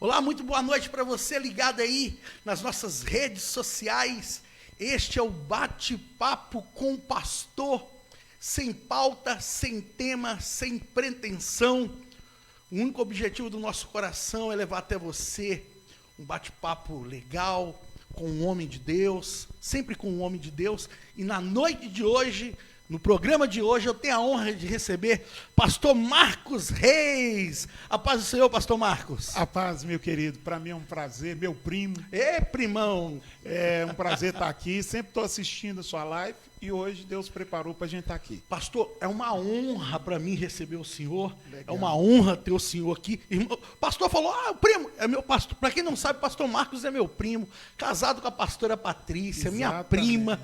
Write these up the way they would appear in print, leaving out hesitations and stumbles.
Olá, muito boa noite para você ligado aí nas nossas redes sociais. Este é o bate-papo com o pastor, sem pauta, sem tema, sem pretensão. O único objetivo do nosso coração é levar até você um bate-papo legal com um homem de Deus, sempre com um homem de Deus. E na noite de hoje, no programa de hoje, eu tenho a honra de receber pastor Marcos Reis. A paz do Senhor, pastor Marcos. A paz, meu querido. Para mim é um prazer, meu primo. Primão. É um prazer estar aqui. Sempre estou assistindo a sua live e hoje Deus preparou para a gente estar aqui. Pastor, é uma honra para mim receber o senhor. Legal. É uma honra ter o senhor aqui. O pastor falou, o primo é meu pastor. Para quem não sabe, pastor Marcos é meu primo, casado com a pastora Patrícia, minha prima.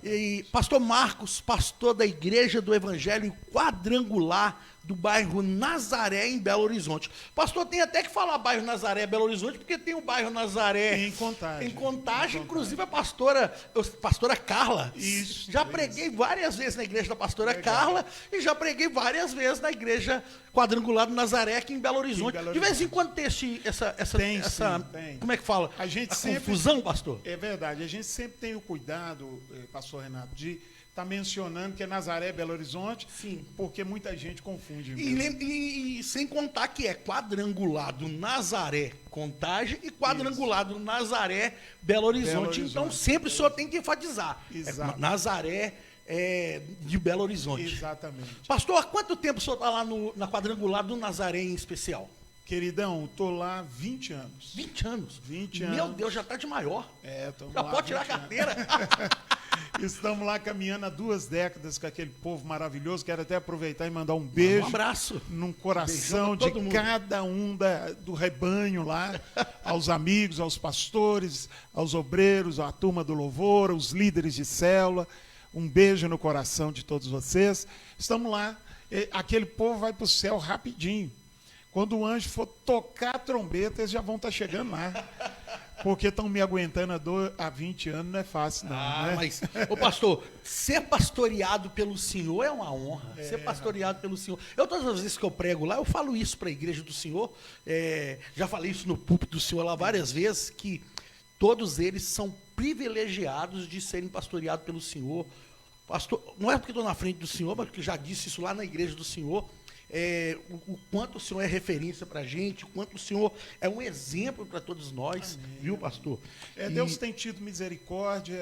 E pastor Marcos, pastor da Igreja do Evangelho Quadrangular do bairro Nazaré, em Belo Horizonte. Pastor, tem até que falar bairro Nazaré, Belo Horizonte, porque tem o bairro Nazaré em Contagem. Em Contagem, inclusive a pastora Carla. Isso. Já preguei várias vezes na igreja da pastora Carla e já preguei várias vezes na igreja Quadrangular do Nazaré, aqui em Belo Horizonte. De vez em quando tem essa tem. Como é que fala? A gente sempre, confusão, pastor? É verdade. A gente sempre tem o cuidado, pastor Renato, de estar mencionando que é Nazaré, Belo Horizonte, sim, porque muita gente confunde. E sem contar que é Quadrangular do Nazaré, Contagem, e Quadrangular do Nazaré, Belo Horizonte. Então sempre o senhor tem que enfatizar. Nazaré de Belo Horizonte. Exatamente. Pastor, há quanto tempo o senhor está lá na Quadrangular do Nazaré em especial? Queridão, estou lá 20 anos. 20 anos? 20 anos. Meu Deus, já está de maior. Já pode tirar a carteira. Estamos lá caminhando há 2 décadas com aquele povo maravilhoso. Quero até aproveitar e mandar um beijo. Um abraço. Num coração de cada um do rebanho lá. Aos amigos, aos pastores, aos obreiros, à turma do louvor, aos líderes de célula. Um beijo no coração de todos vocês. Estamos lá. Aquele povo vai para o céu rapidinho. Quando o anjo for tocar a trombeta, eles já vão estar chegando lá. Porque estão me aguentando há 20 anos, não é fácil, não. Né? Mas, pastor, ser pastoreado pelo senhor é uma honra. Ser pastoreado pelo senhor. Todas as vezes que eu prego lá, eu falo isso para a igreja do senhor. Já falei isso no púlpito do senhor lá várias vezes, que todos eles são privilegiados de serem pastoreados pelo senhor. Pastor, não é porque estou na frente do senhor, mas porque já disse isso lá na igreja do senhor. O quanto o senhor é referência para a gente, o quanto o senhor é um exemplo para todos nós. Amém. Viu, pastor? Deus tem tido misericórdia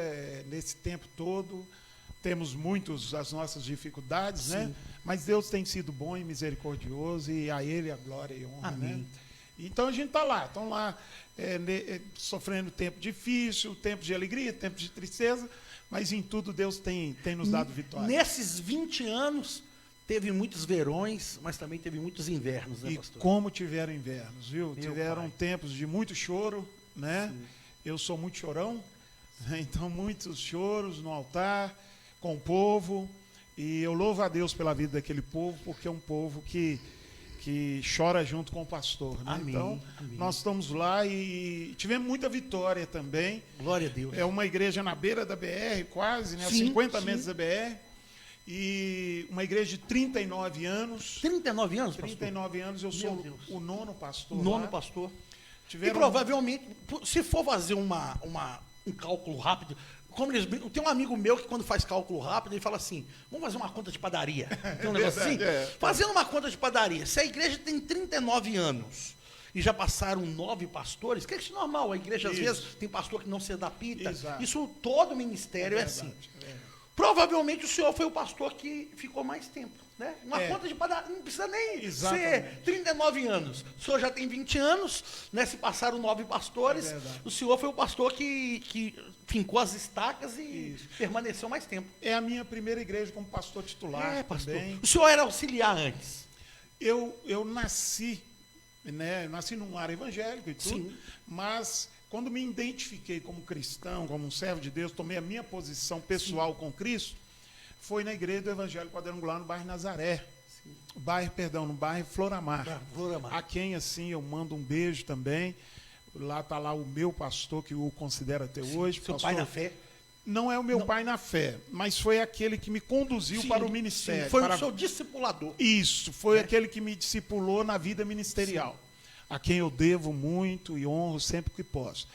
nesse tempo todo. Temos as nossas dificuldades, sim, né? Mas Deus tem sido bom e misericordioso, e a Ele a glória e honra. Amém. Né? Então a gente está lá, estão lá sofrendo tempo difícil, tempo de alegria, tempo de tristeza, mas em tudo Deus tem nos dado vitória. Nesses 20 anos, teve muitos verões, mas também teve muitos invernos, né, pastor? E como tiveram invernos, viu? Tiveram tempos de muito choro, né? Sim. Eu sou muito chorão, então muitos choros no altar, com o povo, e eu louvo a Deus pela vida daquele povo, porque é um povo que chora junto com o pastor, né? Amém, então, amém. Nós estamos lá e tivemos muita vitória também. Glória a Deus. É uma igreja na beira da BR, quase, né? Sim, 50 metros da BR. E uma igreja de 39 anos. 39 anos, pastor? 39 anos, eu sou o 9º pastor. Pastor. E provavelmente, se for fazer um cálculo rápido, tem um amigo meu que quando faz cálculo rápido, ele fala assim, vamos fazer uma conta de padaria. Tem um negócio assim? Fazendo uma conta de padaria, se a igreja tem 39 anos e já passaram 9 pastores, que é isso normal, a igreja às vezes tem pastor que não se adapta. Exato. Isso todo ministério é assim. Provavelmente o senhor foi o pastor que ficou mais tempo, né? Uma conta de padaria, não precisa nem ser 39 anos. O senhor já tem 20 anos, né? Se passaram 9 pastores, o senhor foi o pastor que fincou as estacas e permaneceu mais tempo. É a minha primeira igreja como pastor titular. Pastor. Também. O senhor era auxiliar antes? Eu nasci, né? Eu nasci num lar evangélico e tudo, mas quando me identifiquei como cristão, como um servo de Deus, tomei a minha posição pessoal com Cristo, foi na igreja do Evangelho Quadrangular, no bairro Nazaré. No bairro Floramar. A quem, assim, eu mando um beijo também. Lá está lá o meu pastor, que o considero até hoje. Seu pai na fé? Não é o meu pai na fé, mas foi aquele que me conduziu para o ministério. Foi o seu discipulador. Isso, foi aquele que me discipulou na vida ministerial. a quem eu devo muito e honro sempre que posso.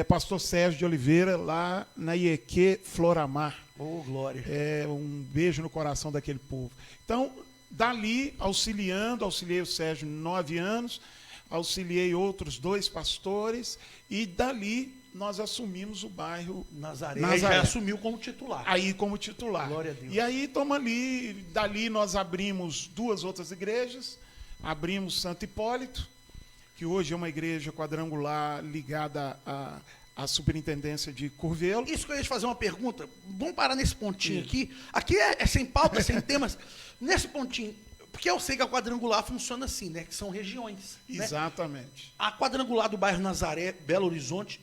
Pastor Sérgio de Oliveira, lá na IEQ Floramar. Oh, glória. Um beijo no coração daquele povo. Então, dali, auxiliei o Sérgio 9 anos, auxiliei outros 2 pastores, e dali nós assumimos o bairro Nazaré. Aí já assumiu como titular. Aí como titular. Glória a Deus. E aí estamos ali, dali nós abrimos 2 outras igrejas, abrimos Santo Hipólito, que hoje é uma igreja quadrangular ligada à superintendência de Curvelo. Isso que eu ia te fazer uma pergunta, vamos parar nesse pontinho aqui. Aqui é sem pauta, sem temas. Nesse pontinho, porque eu sei que a quadrangular funciona assim, né? Que são regiões. Exatamente. Né? A quadrangular do bairro Nazaré, Belo Horizonte,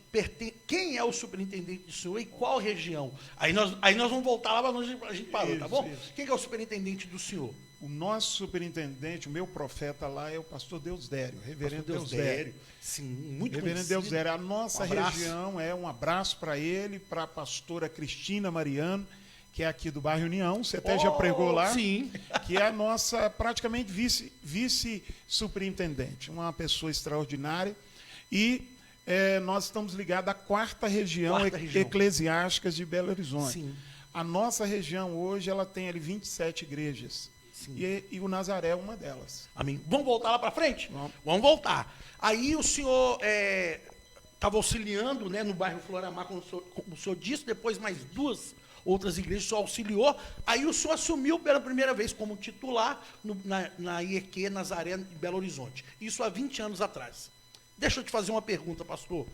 quem é o superintendente do senhor e qual região? Aí nós vamos voltar lá para onde a gente parou, tá bom? Isso. Quem é o superintendente do senhor? O nosso superintendente, o meu profeta lá é o pastor Deusdério, reverendo Deusdério. Sim, muito reverendo conhecido. Deusdério. A nossa região um abraço para ele, para a pastora Cristina Mariano, que é aqui do bairro União, você até já pregou lá, sim. Que é a nossa praticamente vice-superintendente, uma pessoa extraordinária. E nós estamos ligados à 4ª região eclesiástica de Belo Horizonte. Sim. A nossa região hoje ela tem ali 27 igrejas. E o Nazaré é uma delas. Amém. Vamos voltar lá para frente? Vamos voltar. Aí o senhor estava auxiliando, né, no bairro Floramar, como o senhor disse, depois mais 2 outras igrejas o senhor auxiliou. Aí o senhor assumiu pela primeira vez como titular na IEQ Nazaré de Belo Horizonte. Isso há 20 anos atrás. Deixa eu te fazer uma pergunta, pastor.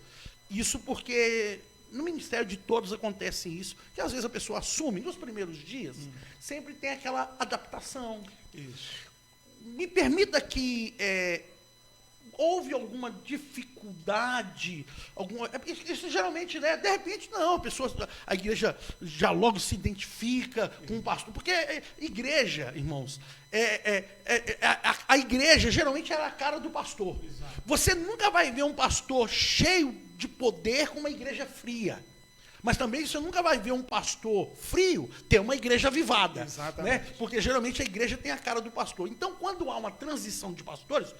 Isso porque no ministério de todos acontece isso, que às vezes a pessoa assume, nos primeiros dias, sempre tem aquela adaptação. Isso. Me permita que houve alguma dificuldade, isso geralmente, né, de repente não, a igreja já logo se identifica com o pastor, porque igreja, irmãos, a igreja geralmente era a cara do pastor. Exato. Você nunca vai ver um pastor cheio de poder com uma igreja fria. Mas também você nunca vai ver um pastor frio ter uma igreja avivada. Exatamente. Né? Porque geralmente a igreja tem a cara do pastor. Então, quando há uma transição de pastores,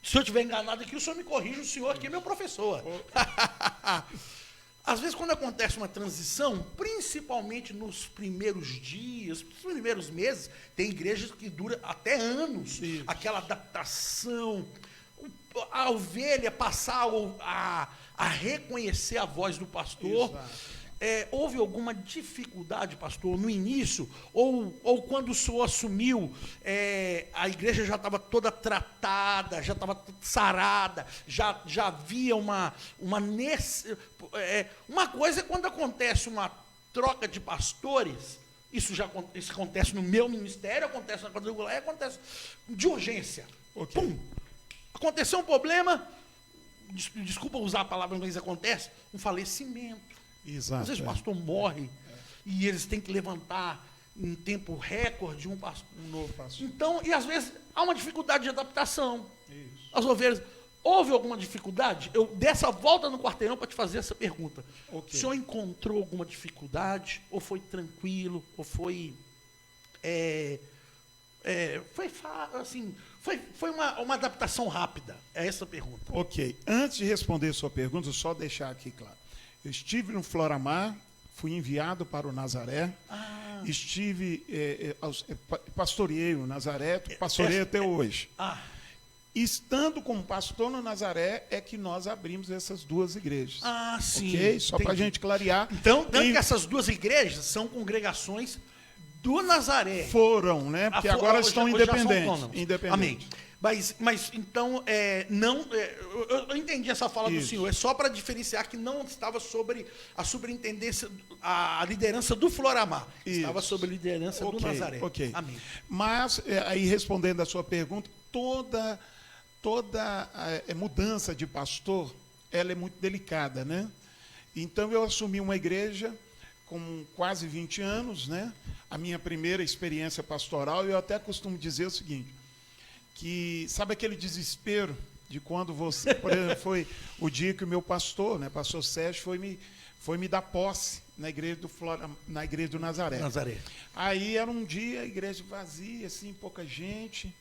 se eu estiver enganado aqui, o senhor me corrige, o senhor aqui é meu professor. Às vezes, quando acontece uma transição, principalmente nos primeiros dias, nos primeiros meses, tem igrejas que duram até anos. Isso. Aquela adaptação, a ovelha passar a reconhecer a voz do pastor. Houve alguma dificuldade, pastor, no início? Ou quando o senhor assumiu, a igreja já estava toda tratada, já estava sarada, já havia uma coisa é quando acontece uma troca de pastores, isso acontece no meu ministério, acontece na quadrangular, acontece de urgência. Okay. Pum! Aconteceu um problema, desculpa usar a palavra inglês, acontece, um falecimento. Exato, às vezes o pastor morre e eles têm que levantar em tempo recorde um novo pastor. Então, e às vezes há uma dificuldade de adaptação. Isso. As ovelhas. Houve alguma dificuldade? Eu dessa volta no quarteirão para te fazer essa pergunta. Okay. O senhor encontrou alguma dificuldade? Ou foi tranquilo? Ou foi. Foi uma adaptação rápida? É essa a pergunta. Ok. Antes de responder a sua pergunta, só deixar aqui claro. Eu estive no Floramar, fui enviado para o Nazaré, pastoreei o Nazaré, pastoreei até hoje. Estando como pastor no Nazaré, é que nós abrimos essas 2 igrejas. Sim. Ok? Só para a gente clarear. Então, tanto que essas 2 igrejas são congregações do Nazaré. Foram, né? Porque agora estão independentes. Amém. Mas então, eu entendi essa fala do senhor, é só para diferenciar que não estava sobre a superintendência, a liderança do Floramar, estava sobre a liderança do Nazaré. Ok. Amém. Mas, aí respondendo a sua pergunta, toda mudança de pastor, ela é muito delicada, né? Então, eu assumi uma igreja com quase 20 anos, né? A minha primeira experiência pastoral, eu até costumo dizer o seguinte, que sabe aquele desespero de quando você, por exemplo, foi o dia que o meu pastor, né, pastor Sérgio, foi me dar posse na igreja do Nazaré. Nazaré. Aí era um dia, a igreja vazia, assim, pouca gente,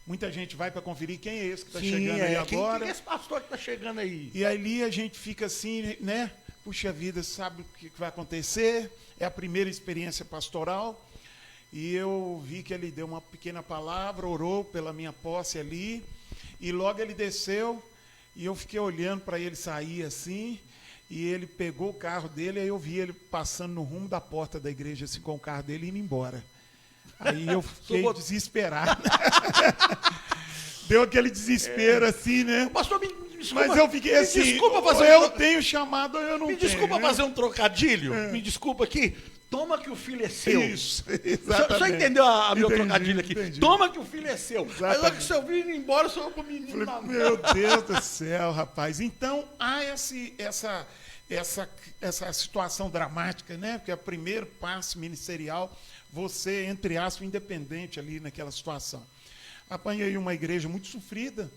Muita gente vai para conferir quem é esse que está chegando aí agora. Quem é esse pastor que está chegando aí? E ali a gente fica assim, né? Puxa vida, sabe o que vai acontecer? É a primeira experiência pastoral. E eu vi que ele deu uma pequena palavra, orou pela minha posse ali. E logo ele desceu e eu fiquei olhando para ele sair assim. E ele pegou o carro dele, aí eu vi ele passando no rumo da porta da igreja, assim, com o carro dele indo embora. Aí eu fiquei desesperado. Deu aquele desespero, assim, né? Pastor, me desculpa. Mas eu fiquei assim, desculpa fazer eu tenho chamado ou eu não tenho. Me desculpa né? fazer um trocadilho. Me desculpa aqui. Toma que o filho é seu. Isso, exatamente. Só entendeu a meu trocadilho aqui? Entendi. Toma que o filho é seu. Exatamente. Aí logo que o seu filho ir embora, o senhor para o menino. Meu Deus do céu, rapaz. Então, há essa situação dramática, né? Porque é o primeiro passo ministerial, você, entre aspas, independente ali naquela situação. Apanhei uma igreja muito sofrida.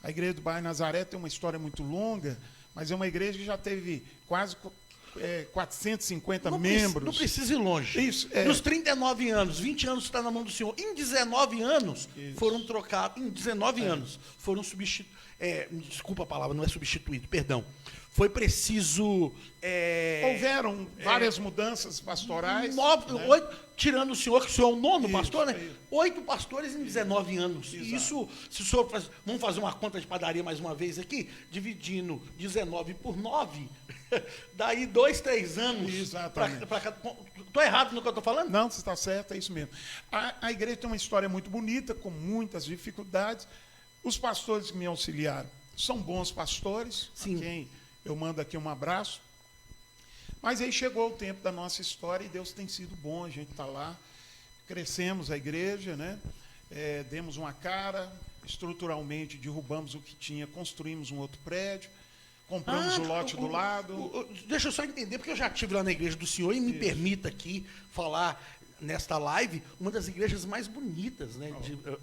A igreja do bairro Nazaré tem uma história muito longa, mas é uma igreja que já teve quase 450 membros. Não precisa ir longe. Isso, Nos 39 anos, 20 anos está na mão do Senhor. Em 19 anos foram trocados, em 19 anos foram substituídos. Desculpa a palavra, não é substituído, perdão. Foi preciso. Houveram várias mudanças pastorais. 8, tirando o senhor, que o senhor é o nono pastor, né? Isso. 8 pastores em 19 anos. Exato. E isso, se o senhor vamos fazer uma conta de padaria mais uma vez aqui, dividindo 19 por 9, daí 2, 3 anos. Exatamente. Estou errado no que eu estou falando? Não, você está certo, é isso mesmo. A igreja tem uma história muito bonita, com muitas dificuldades. Os pastores que me auxiliaram são bons pastores, Sim. a quem eu mando aqui um abraço. Mas aí chegou o tempo da nossa história e Deus tem sido bom, a gente está lá. Crescemos a igreja, né? Demos uma cara, estruturalmente derrubamos o que tinha, construímos um outro prédio, compramos o lote do lado. Deixa eu só entender, porque eu já estive lá na igreja do senhor e me permita aqui falar nesta live, uma das igrejas mais bonitas, né?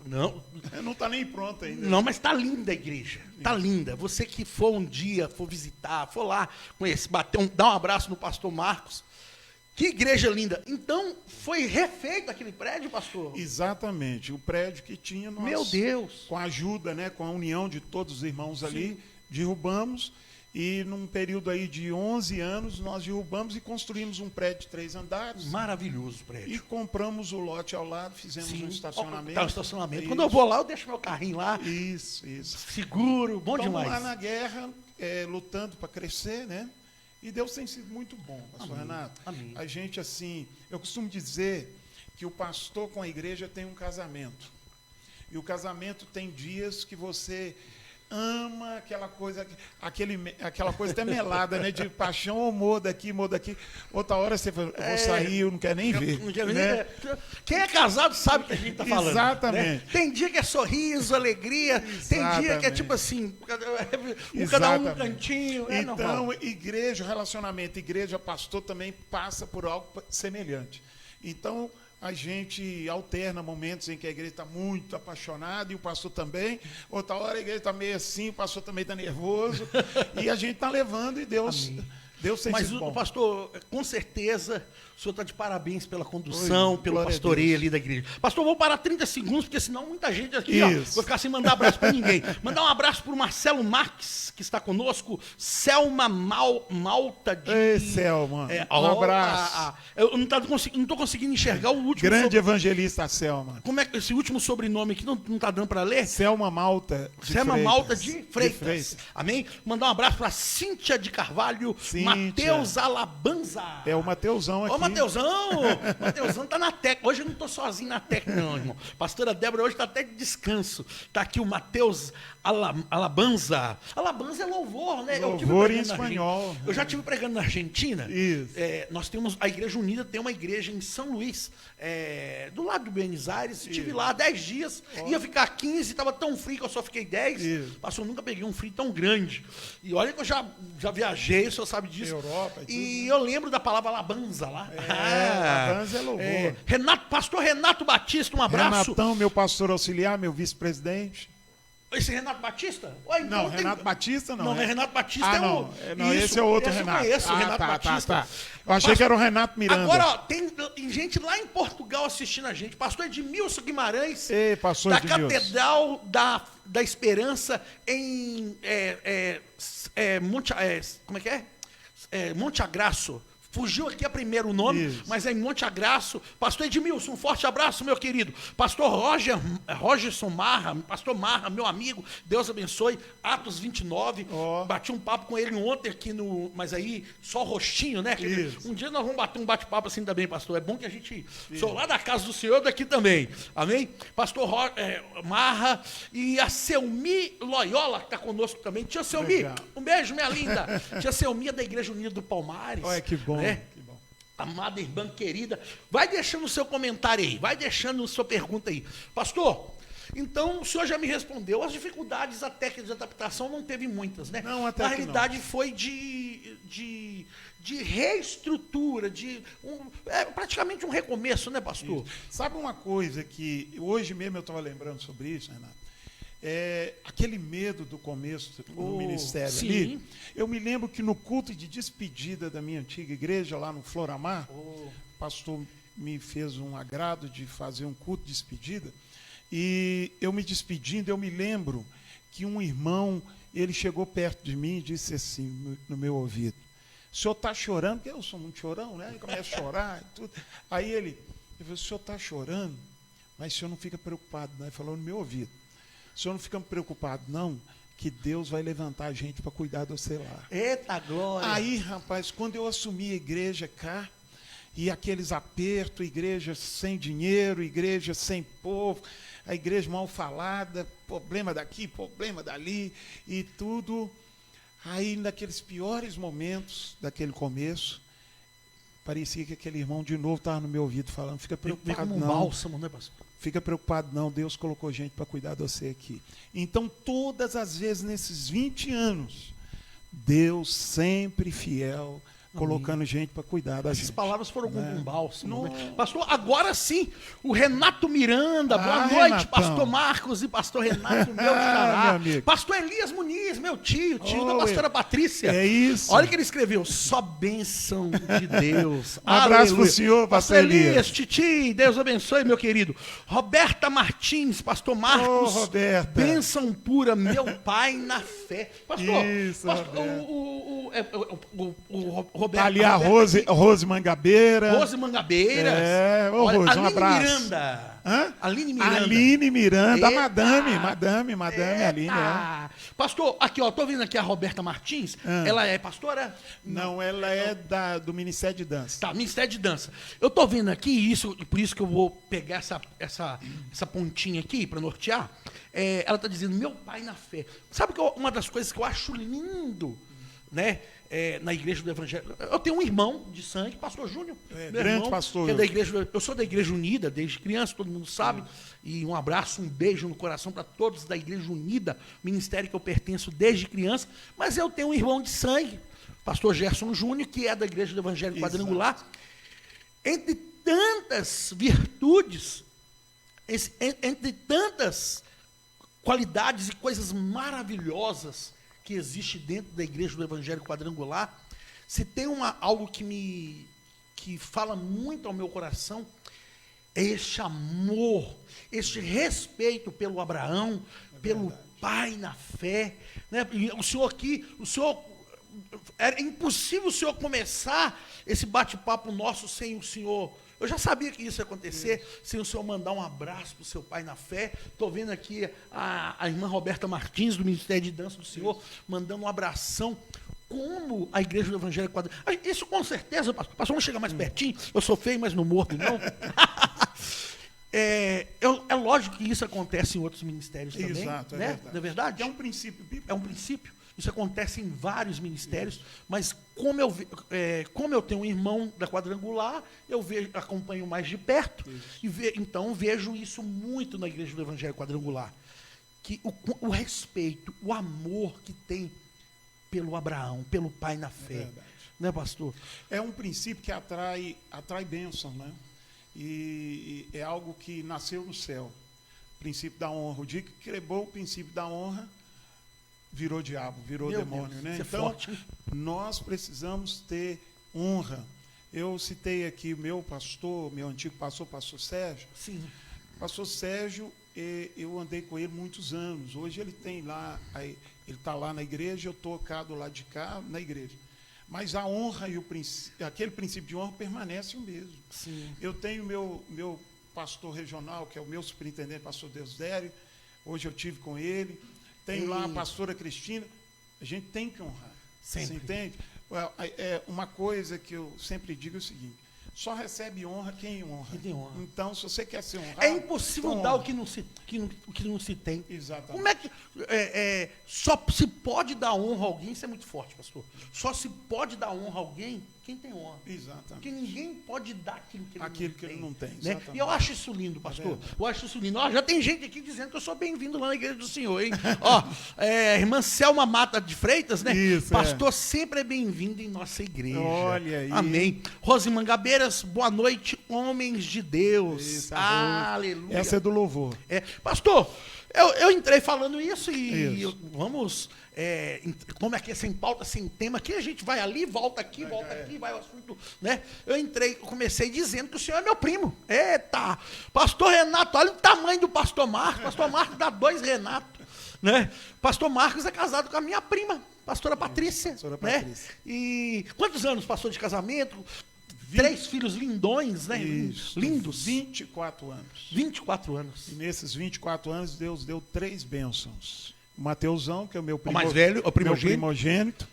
Não está nem pronta ainda. Não, mas está linda a igreja. Está linda. Você que for um dia, for visitar, for lá, conhecer, dar um abraço no pastor Marcos. Que igreja linda. Então, foi refeito aquele prédio, pastor? Exatamente. O prédio que tinha, nós, meu Deus, com a ajuda, né, com a união de todos os irmãos ali, Sim. derrubamos. E num período aí de 11 anos, nós derrubamos e construímos um prédio de 3 andares. Maravilhoso o prédio. E compramos o lote ao lado, fizemos um estacionamento. Tá, um estacionamento. Isso. Quando eu vou lá, eu deixo meu carrinho lá. Isso. Seguro, bom Estamos demais. lá na guerra, lutando para crescer, né? E Deus tem sido muito bom, pastor Renato. Amém. A gente, assim, eu costumo dizer que o pastor com a igreja tem um casamento. E o casamento tem dias que você ama aquela coisa até melada, né? De paixão, amor daqui. Outra hora você fala, vou sair, eu não quero nem ver. Não quero nem né? ver. Quem é casado sabe o que a gente está falando. Exatamente. Né? Tem dia que é sorriso, alegria. Tem dia que é tipo assim, cada um um cantinho. Então, igreja, relacionamento, igreja, pastor também passa por algo semelhante. Então, a gente alterna momentos em que a igreja está muito apaixonada e o pastor também. Outra hora a igreja está meio assim, o pastor também está nervoso. E a gente está levando e Deus tem sido bom. Mas, pastor, com certeza, o senhor está de parabéns pela condução, pelo pastoreio ali da igreja. Pastor, vou parar 30 segundos, porque senão muita gente aqui vai ficar sem mandar abraço para ninguém. Mandar um abraço para o Marcelo Marques, que está conosco. Selma Malta de... Ei, Selma, um abraço. Eu não estou conseguindo enxergar o último... Grande evangelista, Selma. Como é que esse último sobrenome aqui não está dando para ler? Selma Malta de Selma Freitas. Malta de Freitas. Amém? Mandar um abraço para Cíntia de Carvalho, Mateus Alabanza. É o Mateusão aqui. Ô, Mateusão tá na técnica. Hoje eu não tô sozinho na técnica, não, irmão. Pastora Débora hoje tá até de descanso. Tá aqui o Mateus Alabanza. Alabanza é louvor, né? Louvor em espanhol. Eu já estive pregando na Argentina. Isso. Nós temos, a Igreja Unida tem uma igreja em São Luís, do lado do Buenos Aires. Estive lá 10 dias, ia ficar 15, estava tão frio que eu só fiquei 10. Isso. Pastor, eu nunca peguei um frio tão grande. E olha que eu já viajei, o senhor sabe disso. Europa e eu lembro da palavra alabanza lá. Alabanza é louvor. Pastor Renato Batista, um abraço. Renatão, meu pastor auxiliar, meu vice-presidente. Esse Renato Batista? Ué, então não, Renato Batista não. Não, é Renato Batista não. Não, isso, esse é outro esse Renato. Eu conheço, o Renato Batista. Tá. Eu achei que era o Renato Miranda. Agora, ó, tem gente lá em Portugal assistindo a gente. Pastor Edmilson Guimarães, pastor da Edmilson. Catedral da Esperança em como é que é? Monte Agraço. Fugiu aqui a primeiro o nome, Isso. mas é em Monte Agraço. Pastor Edmilson, um forte abraço, meu querido. Pastor Rogerson Marra, pastor Marra, meu amigo, Deus abençoe. Atos 29, bati um papo com ele ontem aqui mas aí só rostinho, né? Um dia nós vamos bater um bate-papo assim também, pastor. É bom que a gente, sou lá da casa do Senhor, daqui também. Amém? Pastor Marra e a Selmi Loyola, que está conosco também. Tia Selmi, um beijo, minha linda. Tia Selmi é da Igreja Unida do Palmares. Olha que bom. Que bom. Amada irmã querida, vai deixando o seu comentário aí, vai deixando a sua pergunta aí. Pastor, então o senhor já me respondeu, as dificuldades, a técnica de adaptação não teve muitas, né? Não, até na que realidade não. Foi de reestrutura, praticamente um recomeço, né, pastor? Isso. Sabe uma coisa que hoje mesmo eu estava lembrando sobre isso, Renato? Aquele medo do começo do ministério ali. Eu me lembro que no culto de despedida da minha antiga igreja, lá no Floramar, o pastor me fez um agrado de fazer um culto de despedida, e eu me despedindo, eu me lembro que um irmão, ele chegou perto de mim e disse assim, no meu ouvido: o senhor está chorando? Porque eu sou muito chorão, né? Ele começa a chorar e tudo. Aí ele falou: o senhor está chorando, mas o senhor não fica preocupado, né? Ele falou no meu ouvido: o senhor não fica preocupado, não, que Deus vai levantar a gente para cuidar do seu lar. Eita glória! Aí, rapaz, quando eu assumi a igreja cá, e aqueles apertos, igreja sem dinheiro, igreja sem povo, a igreja mal falada, problema daqui, problema dali, e tudo. Aí, naqueles piores momentos daquele começo, parecia que aquele irmão de novo estava no meu ouvido falando: fica preocupado, como um bálsamo, né, pastor? Fica preocupado não, Deus colocou gente para cuidar de você aqui. Então, todas as vezes, nesses 20 anos, Deus sempre fiel, colocando gente para cuidar da gente. Essas palavras foram como um bálsamo. Né? Pastor, agora sim, o Renato Miranda, boa noite, Renatão. Pastor Marcos e pastor Renato, meu xará. Pastor Elias Muniz, meu tio da pastora Patrícia. É isso. Olha o que ele escreveu: só bênção de Deus. Um abraço para o senhor, pastor Elias. Titi, Deus abençoe, meu querido. Roberta Martins, pastor Marcos. Roberta. Bênção pura, meu pai na fé. Pastor, isso, Roberto. Tá ali a Rose Mangabeira. Rose Mangabeiras. Rose, Aline um abraço. Miranda. Hã? Aline Miranda. Aline Miranda, Eita. madame Aline. Pastor, aqui, ó, tô vendo aqui a Roberta Martins. Ela é pastora? Não, ela é do Ministério de Dança. Tá, Ministério de Dança. Eu tô vendo aqui por isso que eu vou pegar essa pontinha aqui para nortear. Ela tá dizendo: meu pai na fé. Sabe que uma das coisas que eu acho lindo, né? Na igreja do Evangelho. Eu tenho um irmão de sangue, pastor Júnior. Grande irmão, pastor. Que é da igreja, eu sou da Igreja Unida desde criança, todo mundo sabe. E um abraço, um beijo no coração para todos da Igreja Unida, ministério que eu pertenço desde criança. Mas eu tenho um irmão de sangue, pastor Gerson Júnior, que é da Igreja do Evangelho Quadrangular. Entre tantas virtudes, entre tantas qualidades e coisas maravilhosas que existe dentro da Igreja do Evangelho Quadrangular, se tem algo que fala muito ao meu coração, é este amor, este respeito pelo Abraão, pelo pai na fé. Né? E o senhor aqui, era impossível o senhor começar esse bate-papo nosso sem o senhor. Eu já sabia que isso ia acontecer, sem o senhor mandar um abraço para o seu pai na fé. Estou vendo aqui a irmã Roberta Martins, do Ministério de Dança do Senhor, mandando um abração. Como a Igreja do Evangelho Quadrangular. Isso com certeza, pastor, vamos chegar mais pertinho. Eu sou feio, mas não morto, não. É lógico que isso acontece em outros ministérios também. Exato, né? verdade. Não é verdade? É um princípio bíblico. É um princípio. Isso acontece em vários ministérios, mas como eu tenho um irmão da Quadrangular, eu acompanho mais de perto, então vejo isso muito na Igreja do Evangelho Quadrangular. Que o respeito, o amor que tem pelo Abraão, pelo pai na fé. Né, pastor? É um princípio que atrai bênção, né? E é algo que nasceu no céu. princípio da honra. O dia que quebrou o princípio da honra, virou diabo, virou demônio. Deus, né? então, forte. Nós precisamos ter honra. Eu citei aqui o meu pastor, meu antigo pastor Sérgio. Sim. Pastor Sérgio, eu andei com ele muitos anos. Hoje ele tem lá, ele está lá na igreja, eu estou cá do lado de cá, na igreja. Mas a honra e aquele princípio de honra permanece o mesmo. Sim. Eu tenho meu pastor regional, que é o meu superintendente, pastor Deusdério. Hoje eu tive com ele. Tem lá a pastora Cristina. A gente tem que honrar. Sempre. Você entende? Uma coisa que eu sempre digo é o seguinte: só recebe honra quem honra. Quem tem honra. Então, se você quer ser honrado... É impossível então dar honra. o que não se tem. Exatamente. Como é que... só se pode dar honra a alguém, isso é muito forte, pastor. Só se pode dar honra a alguém quem tem honra. Exatamente. Porque ninguém pode dar aquilo que ele não tem. Né? E eu acho isso lindo, pastor. Eu acho isso lindo. Ó, já tem gente aqui dizendo que eu sou bem-vindo lá na igreja do Senhor, hein? Ó, irmã Selma Mata de Freitas, né? Isso, pastor sempre é bem-vindo em nossa igreja. Olha aí. Amém. Rose Mangabeiras, boa noite, homens de Deus. Isso, aleluia. essa é do louvor. Pastor, eu entrei falando isso e vamos... como é que é sem pauta, sem tema, aqui a gente vai ali, volta aqui, vai o assunto, né? Comecei dizendo que o senhor é meu primo. Eita! Pastor Renato, olha o tamanho do pastor Marcos. Pastor Marcos dá 2 Renato, né? Pastor Marcos é casado com a minha prima, pastora Patrícia. Pastora né? Patrícia. E quantos anos passou de casamento? 3 filhos lindões, né? Isso, Lindos. 24 anos. 24 anos. E nesses 24 anos, Deus deu 3 bênçãos. O Mateusão, que é o meu O mais velho, o primogênito. Meu primogênito.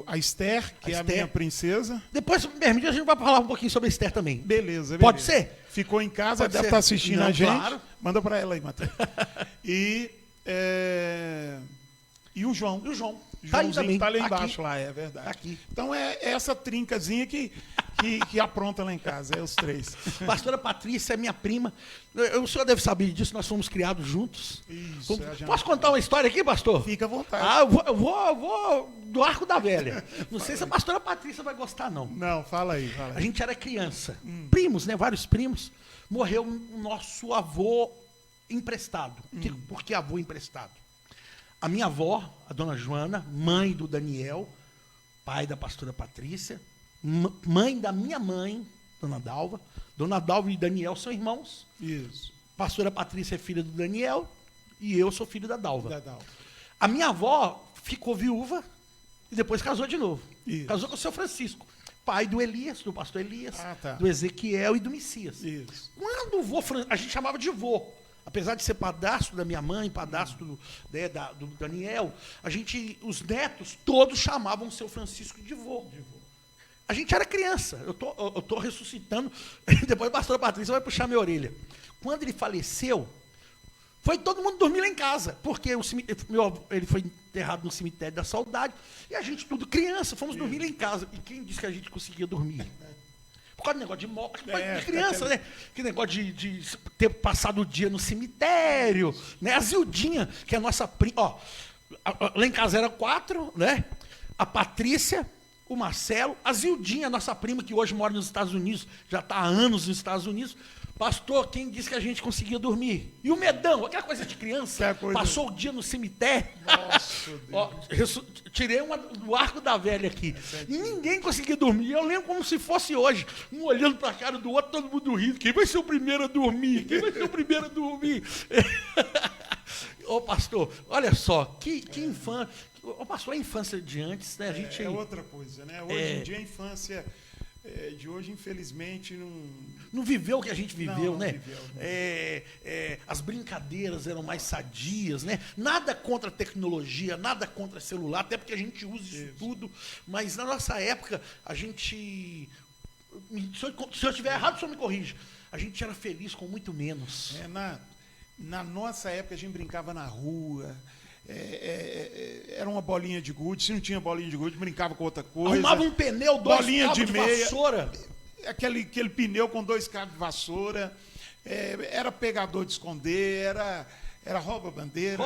A Esther, que é a minha princesa. Depois, me permite, a gente vai falar um pouquinho sobre a Esther também. Beleza. Pode ser? Ficou em casa, Pode deve ser. estar assistindo Não, a gente. claro. Manda para ela aí, Matheus. E o João. E o João. Joãozinho Tá tá lá aqui. embaixo, lá, é verdade. Tá aqui. Então é essa trincazinha que apronta lá em casa, os 3. Pastora Patrícia é minha prima. O senhor deve saber disso, nós fomos criados juntos. Isso. Posso contar uma história aqui, pastor? Fica à vontade. Eu vou do Arco da Velha. Não sei se a pastora Patrícia vai gostar, não. Não, fala aí. A gente era criança. Primos, né? Vários primos. Morreu o nosso avô emprestado. Por que avô emprestado? A minha avó, a dona Joana, mãe do Daniel, pai da pastora Patrícia, mãe da minha mãe, dona Dalva. Dona Dalva e Daniel são irmãos. Isso. Pastora Patrícia é filha do Daniel e eu sou filho da Dalva. Da Dalva. A minha avó ficou viúva e depois casou de novo. Isso. Casou com o seu Francisco, pai do Elias, do pastor Elias, tá. do Ezequiel e do Messias. Isso. Quando o vô, a gente chamava de vô. Apesar de ser padrasto da minha mãe, padrasto do Daniel, os netos todos chamavam o seu Francisco de vô. A gente era criança. Eu tô ressuscitando. Depois a pastora Patrícia vai puxar minha orelha. Quando ele faleceu, foi todo mundo dormir lá em casa, porque ele foi enterrado no cemitério da Saudade, e a gente tudo criança, fomos dormir lá em casa. E quem disse que a gente conseguia dormir? Por causa do negócio de morte, de criança, né? Que negócio de ter passado o dia no cemitério, né? A Zildinha, que é a nossa prima. Ó, lá em casa era 4, né? A Patrícia, o Marcelo, a Zildinha, nossa prima, que hoje mora nos Estados Unidos, já está há anos nos Estados Unidos. Pastor, quem disse que a gente conseguia dormir? E o medão, aquela coisa de criança, passou o dia no cemitério. Nossa, Deus. Ó, tirei uma do Arco da Velha aqui. E ninguém conseguia dormir. Eu lembro como se fosse hoje. Um olhando para a cara do outro, todo mundo rindo. Quem vai ser o primeiro a dormir? Quem vai ser o primeiro a dormir? Ô, pastor, olha só, que infância. Ô, pastor, a infância de antes, né? A gente... É outra coisa, né? Hoje em dia a infância... de hoje, infelizmente, não viveu o que a gente viveu, não né? Viveu, as brincadeiras eram mais sadias, né? Nada contra a tecnologia, nada contra celular, até porque a gente usa isso tudo, mas na nossa época, a gente... Se eu estiver errado, o senhor me corrige. A gente era feliz com muito menos. Na nossa época, a gente brincava na rua... era uma bolinha de gude. Se não tinha bolinha de gude, brincava com outra coisa. Arrumava um pneu, 2 bolinha cabos de meia, vassoura. Aquele pneu com 2 cabos de vassoura. Era pegador de esconder, Era rouba-bandeira,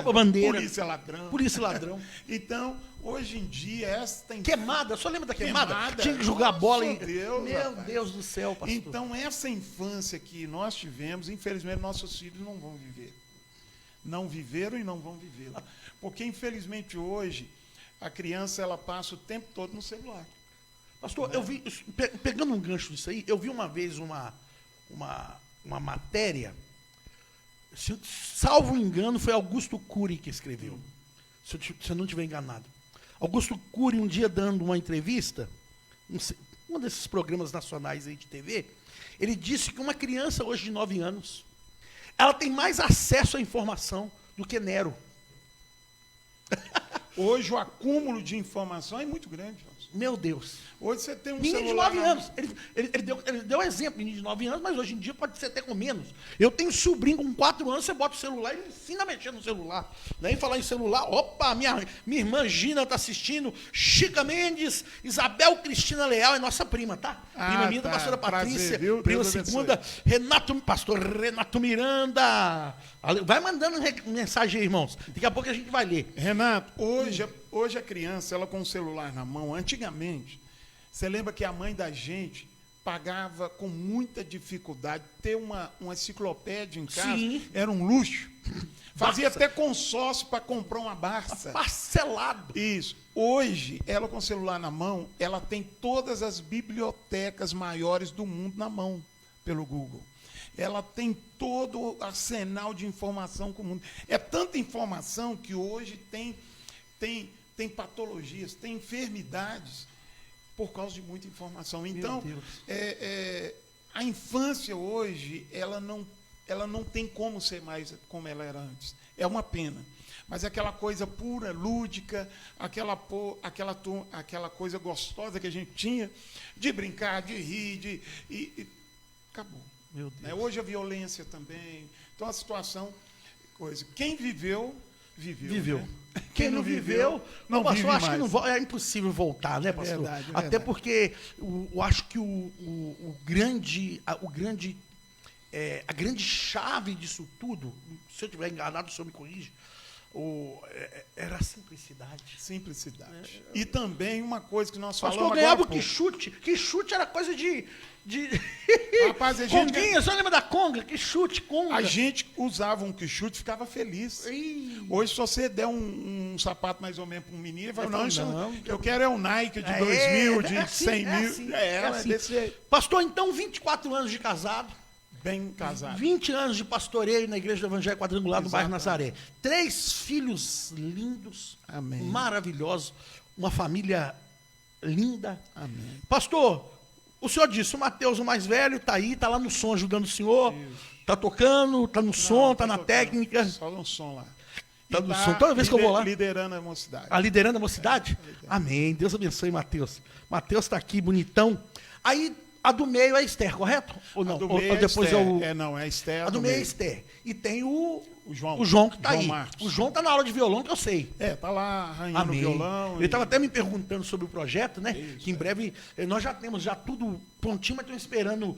polícia ladrão. Então, hoje em dia, essa queimada, só lembra da queimada? Tinha que jogar bola e... Meu Deus do céu, pastor. Então, essa infância que nós tivemos, infelizmente, nossos filhos não vão viver. Não viveram e não vão viver. Porque, infelizmente, hoje, a criança ela passa o tempo todo no celular. Pastor, eu vi, pegando um gancho disso aí, eu vi uma vez uma matéria, se salvo engano, foi Augusto Cury que escreveu, se eu não estiver enganado. Augusto Cury, um dia dando uma entrevista, um desses programas nacionais aí de TV, ele disse que uma criança hoje de 9 anos, ela tem mais acesso à informação do que Nero. Hoje o acúmulo de informação é muito grande. Meu Deus. Hoje você tem um menino celular... de 9 anos. Ele deu um exemplo, menino de 9 anos, mas hoje em dia pode ser até com menos. Eu tenho um sobrinho com 4 anos, você bota o celular e ele ensina a mexer no celular. Daí falar em celular, opa, minha irmã Gina está assistindo, Chica Mendes, Isabel Cristina Leal, é nossa prima, tá? Prima minha da pastora Patrícia, prazer, prima segunda, pastor Renato Miranda. Vai mandando mensagem aí, irmãos. Daqui a pouco a gente vai ler. Renato, hoje a criança, ela com o celular na mão, antigamente, você lembra que a mãe da gente pagava com muita dificuldade ter uma enciclopédia em casa? Sim. Era um luxo. Fazia até consórcio para comprar uma Barça. Parcelado. Isso. Hoje, ela com o celular na mão, ela tem todas as bibliotecas maiores do mundo na mão, pelo Google. Ela tem todo o arsenal de informação com o mundo. É tanta informação que hoje tem patologias, tem enfermidades por causa de muita informação. Então, a infância hoje, ela não tem como ser mais como ela era antes. É uma pena. Mas aquela coisa pura, lúdica, aquela coisa gostosa que a gente tinha, de brincar, de rir, acabou. Meu Deus. Hoje a violência também. Então a situação, quem viveu, viveu. Né? Quem não viveu, não vive mais. Acho que é impossível voltar, né, pastor? Verdade. Até porque eu acho que a grande chave disso tudo, se eu estiver enganado, o senhor me corrige, era a simplicidade. Simplicidade. E também uma coisa que nós falamos agora. Pastor, ganhava o quichute. Quichute era coisa de... Rapaz, Conguinha, só lembra da conga? Quichute, conga. A gente usava um quichute e ficava feliz. Hoje, se você der um sapato mais ou menos para um menino, ele vai falar, não, eu quero é um Nike de 2.000, de 100 mil. Assim. Desse jeito. Pastor, então, 24 anos de casado. Bem casado. 20 anos de pastoreio na Igreja do Evangelho Quadrangular do bairro Nazaré. 3 filhos lindos, amém, maravilhosos, uma família linda. Amém. Pastor, o senhor disse, o Mateus, o mais velho, está aí, está lá no som ajudando o senhor, está tocando, está no som, está na técnica. Só no som lá. Está no som. Toda vez que eu vou lá. Liderando a mocidade. Liderando a mocidade? Amém. Deus abençoe, Mateus. Mateus está aqui, bonitão. Aí, a do meio é Esther, correto? Ou não? A do meio ou depois Esther. Não, é Esther. A do meio é Esther. E tem o João. João que está aí. Marcos. O João está na aula de violão, que eu sei. Está lá arranhando o violão. Ele estava até me perguntando sobre o projeto, né? Isso, que em breve nós já temos tudo prontinho, mas estamos esperando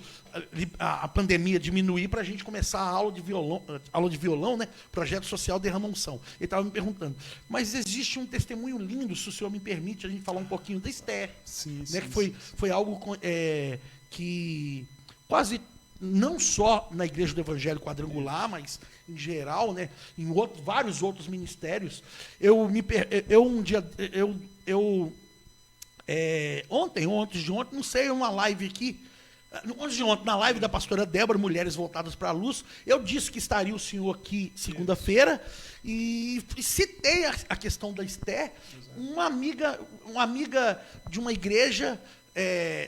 a pandemia diminuir para a gente começar a aula de violão, né? Projeto Social Derrama Unção. Ele estava me perguntando. Mas existe um testemunho lindo, se o senhor me permite, a gente falar um pouquinho da Esther. Sim, né? Que foi algo que quase não só na Igreja do Evangelho Quadrangular, mas em geral, né, em vários outros ministérios. Ontem, não sei, uma live aqui, antes de ontem, na live da pastora Débora, Mulheres Voltadas para a Luz, eu disse que estaria o senhor aqui segunda-feira e citei a questão da Esther, uma amiga de uma igreja.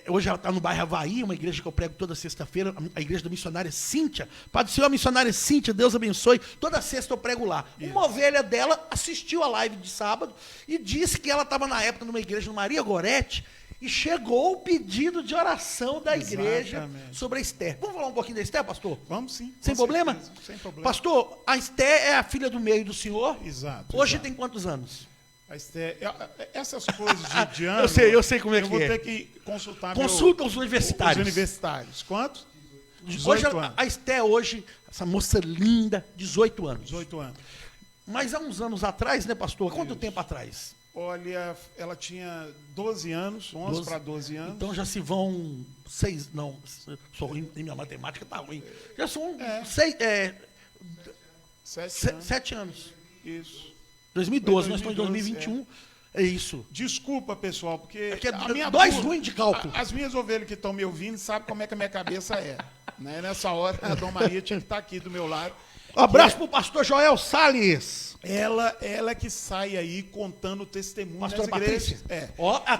Hoje ela está no bairro Havaí, uma igreja que eu prego toda sexta-feira, a igreja da missionária Cíntia. Pai do Senhor, a missionária Cíntia, Deus abençoe. Toda sexta eu prego lá. Isso. Uma ovelha dela assistiu a live de sábado e disse que ela estava na época numa igreja no Maria Gorete e chegou o pedido de oração da igreja sobre a Esther. Vamos falar um pouquinho da Esther, pastor? Vamos sim. Sem problema? Sem problema. Pastor, a Esther é a filha do meio do senhor? Exato. Hoje tem quantos anos? Essas coisas de ano... eu sei como é que é. Eu vou ter que consultar Consulta os universitários. Os universitários. Quantos? Hoje, a Esté hoje, essa moça linda, 18 anos. 18 anos. Mas há uns anos atrás, né, pastor? Quanto tempo atrás? Olha, ela tinha 12 anos, 11 para 12 anos. Então já se vão 6, não, sou ruim, minha matemática tá ruim. Já são 7 anos. Isso. 2012, nós estamos em 2021. É isso. Desculpa, pessoal, porque a minha dois ruins de cálculo. As minhas ovelhas que estão me ouvindo sabem como é que a minha cabeça é. Né? Nessa hora, a Dona Maria tinha que estar aqui do meu lado. Um abraço para o pastor Joel Salles. Ela que sai aí contando testemunho. Pastora Patrícia.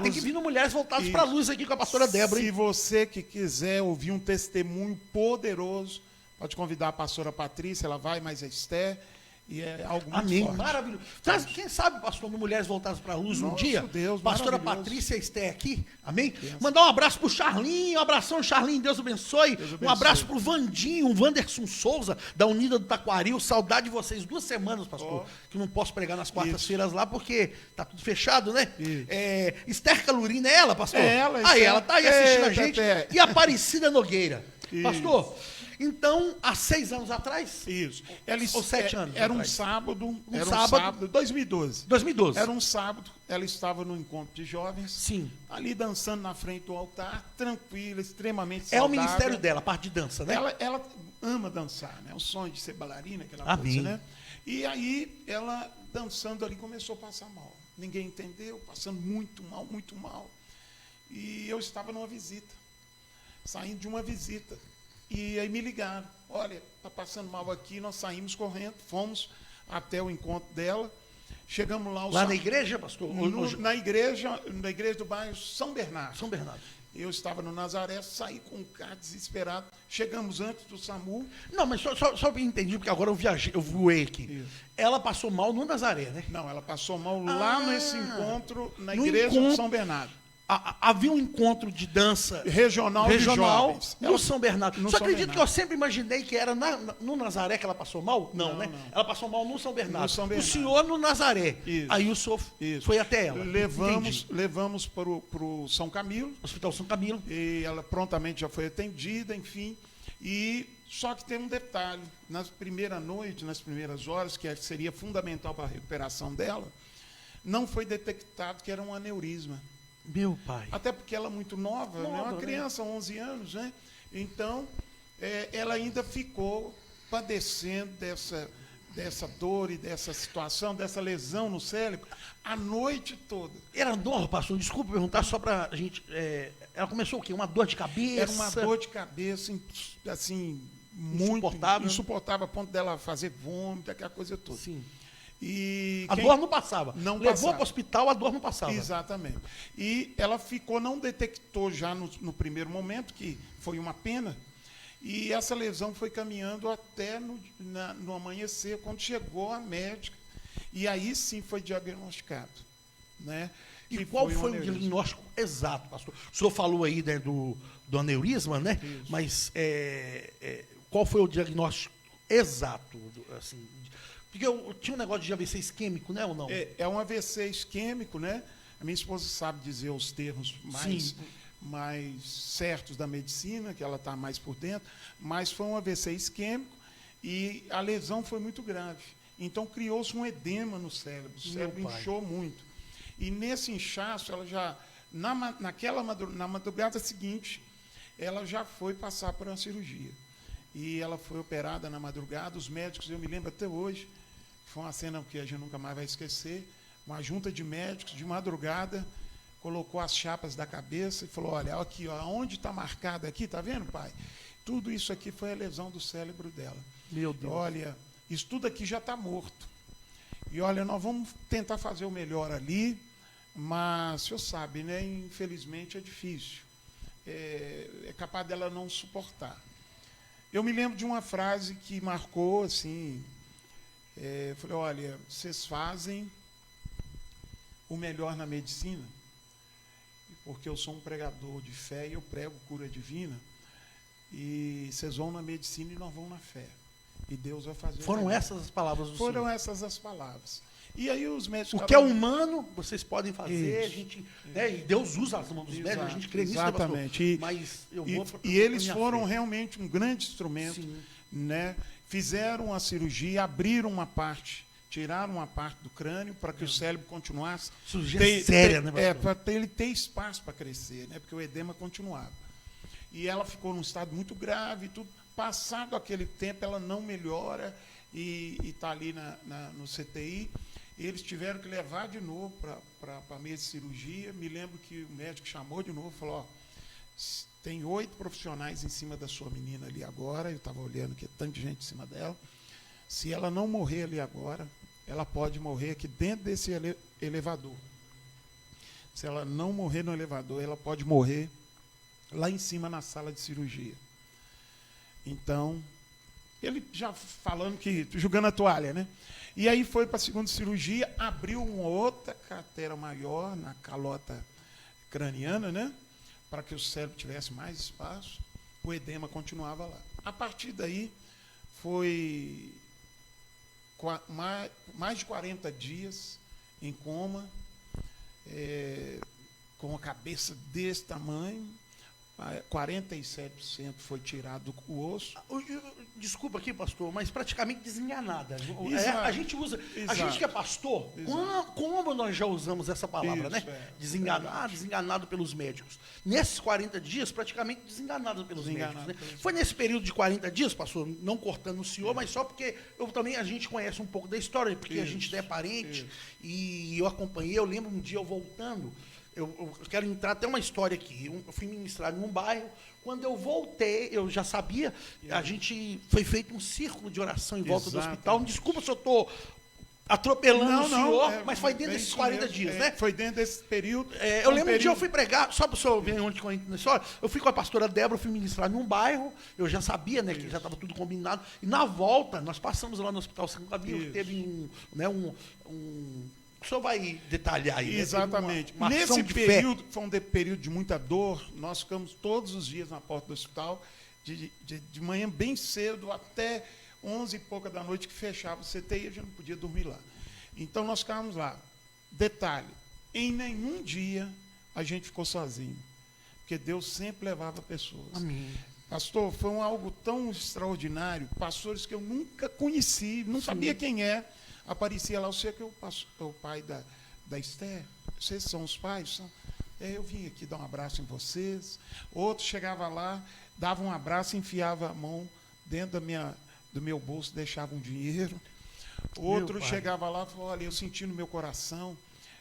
Tem que vir no Mulheres Voltadas para a Luz aqui com a pastora Débora. Se você que quiser ouvir um testemunho poderoso, pode convidar a pastora Patrícia, ela vai, mais a Esther. E é algo muito Amém, forte. Maravilhoso. Quem sabe, pastor, no Mulheres Voltadas para a Luz um dia? Deus, pastora Patrícia Esté aqui, amém? Mandar um abraço pro Charlinho, um abração, Charlinho, Deus abençoe. Um abraço pro Vandinho, o Wanderson Souza, da Unida do Taquaril. Saudade de vocês, 2 semanas, pastor, que não posso pregar nas quartas-feiras lá, porque tá tudo fechado, né? Esther Calurina, é ela, pastor? É ela. Ela tá aí assistindo a gente. E Aparecida Nogueira. Isso. Pastor, então, há 6 anos atrás? Isso. Ou 7 anos Era atrás. um sábado, 2012. 2012. Era um sábado, ela estava no encontro de jovens. Sim. Ali dançando na frente do altar, tranquila, extremamente saudável. É o ministério dela, a parte de dança, né? Ela ama dançar, né? O sonho de ser bailarina, aquela coisa, né? E aí, ela dançando ali começou a passar mal. Ninguém entendeu, passando muito mal, muito mal. E eu estava numa visita, saindo de uma visita. E aí me ligaram, olha, está passando mal aqui, nós saímos correndo, fomos até o encontro dela, chegamos lá... Lá na igreja, pastor? Na igreja do bairro São Bernardo. São Bernardo. Eu estava no Nazaré, saí com um cara desesperado, chegamos antes do SAMU. Não, mas só me entendi, porque agora eu voei aqui. Isso. Ela passou mal no Nazaré, né? Não, ela passou mal lá nesse encontro, na igreja de São Bernardo. Havia um encontro de dança regional de jovens. No São Bernardo. Só acredito que eu sempre imaginei que era no Nazaré que ela passou mal? Não, né? Não. Ela passou mal no São Bernardo. No São Bernardo. O senhor no Nazaré. Isso. Aí o senhor foi até ela. Levamos para o São Camilo. Hospital São Camilo. E ela prontamente já foi atendida, enfim. Só que tem um detalhe. Na primeira noite, nas primeiras horas, que seria fundamental para a recuperação dela, não foi detectado que era um aneurisma. Meu pai. Até porque ela é muito nova, né? Uma criança, 11 anos, né? Então, ela ainda ficou padecendo dessa dor e dessa situação, dessa lesão no cérebro, a noite toda. Era dor, pastor? Desculpa perguntar, só para a gente... ela começou o quê? Uma dor de cabeça? Era uma dor de cabeça, assim, muito insuportável, a ponto dela fazer vômito, aquela coisa toda. Sim. A dor não passava. Levou para o hospital, a dor não passava. Exatamente. E ela não detectou já no primeiro momento, que foi uma pena, e essa lesão foi caminhando até no amanhecer, quando chegou a médica, e aí sim foi diagnosticado. Né? E qual foi o diagnóstico exato, pastor? O senhor falou aí, né, do aneurisma, né? Isso. Mas qual foi o diagnóstico exato, assim? Porque eu tinha um negócio de AVC isquêmico, né, ou não? É um AVC isquêmico, né? A minha esposa sabe dizer os termos mais certos da medicina, que ela está mais por dentro, mas foi um AVC isquêmico e a lesão foi muito grave. Então, criou-se um edema no cérebro, o cérebro inchou muito. E nesse inchaço, ela já, na madrugada seguinte, ela já foi passar por uma cirurgia. E ela foi operada na madrugada, os médicos, eu me lembro até hoje, foi uma cena que a gente nunca mais vai esquecer, uma junta de médicos, de madrugada, colocou as chapas da cabeça e falou, olha, aqui, ó, onde está marcado aqui, tá vendo, pai? Tudo isso aqui foi a lesão do cérebro dela. Meu Deus. Olha, isso tudo aqui já está morto. E olha, nós vamos tentar fazer o melhor ali, mas, o senhor sabe, né, infelizmente é difícil. É capaz dela não suportar. Eu me lembro de uma frase que marcou, assim, falei, olha, vocês fazem o melhor na medicina, porque eu sou um pregador de fé e eu prego cura divina, e vocês vão na medicina e nós vamos na fé. E Deus vai fazer. Foram essas as palavras do Senhor? Foram essas as palavras. E aí os médicos... O que é humano, vocês podem fazer, Isso. a gente, né, e Deus usa as mãos dos médicos, a gente crê nisso, exatamente. Né, mas eu vou e eles foram realmente um grande instrumento, né? Fizeram a cirurgia, abriram uma parte, tiraram uma parte do crânio para que o cérebro continuasse. Cirurgia séria, né, para ele ter espaço para crescer, né? Porque o edema continuava. E ela ficou num estado muito grave, tudo. Passado aquele tempo, ela não melhora e está ali no CTI. Eles tiveram que levar de novo para a mesa de cirurgia. Me lembro que o médico chamou de novo e falou: ó, tem 8 profissionais em cima da sua menina ali agora. Eu estava olhando que tanta gente em cima dela. Se ela não morrer ali agora, ela pode morrer aqui dentro desse elevador. Se ela não morrer no elevador, ela pode morrer lá em cima na sala de cirurgia. Então, ele já falando que, jogando a toalha, né? E aí foi para a segunda cirurgia, abriu uma outra cratera maior na calota craniana, né? Para que o cérebro tivesse mais espaço. O edema continuava lá. A partir daí, foi mais de 40 dias em coma, com a cabeça desse tamanho. 47% foi tirado o osso. Desculpa aqui, pastor, mas praticamente desenganada. A gente usa. Exato. A gente que é pastor, como nós já usamos essa palavra, Isso, né? Desenganado pelos médicos. Nesses 40 dias, praticamente desenganado pelos médicos. Né? Foi nesse período de 40 dias, pastor, não cortando o senhor, mas só porque a gente conhece um pouco da história, porque a gente é parente, e eu acompanhei, eu lembro um dia eu voltando. Eu quero entrar até uma história aqui. Eu fui ministrar em um bairro. Quando eu voltei, eu já sabia, a gente foi feito um círculo de oração em volta do hospital. Desculpa se eu estou atropelando o senhor, mas foi dentro desses 40 dias, né? Foi dentro desse período. Eu lembro um dia eu fui pregar, só para o senhor ver onde eu entro na história, eu fui com a pastora Débora, fui ministrar num bairro, eu já sabia, né, que já estava tudo combinado, e na volta, nós passamos lá no Hospital São Camilo, teve o senhor vai detalhar aí. Exatamente. Uma nesse período, foi um período de muita dor, nós ficamos todos os dias na porta do hospital, de manhã bem cedo até 11 e pouca da noite que fechava o CTI, a gente não podia dormir lá. Então nós ficávamos lá. Detalhe, em nenhum dia a gente ficou sozinho, porque Deus sempre levava pessoas. Amém. Pastor, foi algo tão extraordinário, pastores que eu nunca conheci, não sabia quem é. Aparecia lá, você que é o pai da Esther, vocês são os pais? São. Eu vim aqui dar um abraço em vocês. Outro chegava lá, dava um abraço, enfiava a mão dentro do meu bolso, deixava um dinheiro. Outro chegava lá e falou: olha, eu senti no meu coração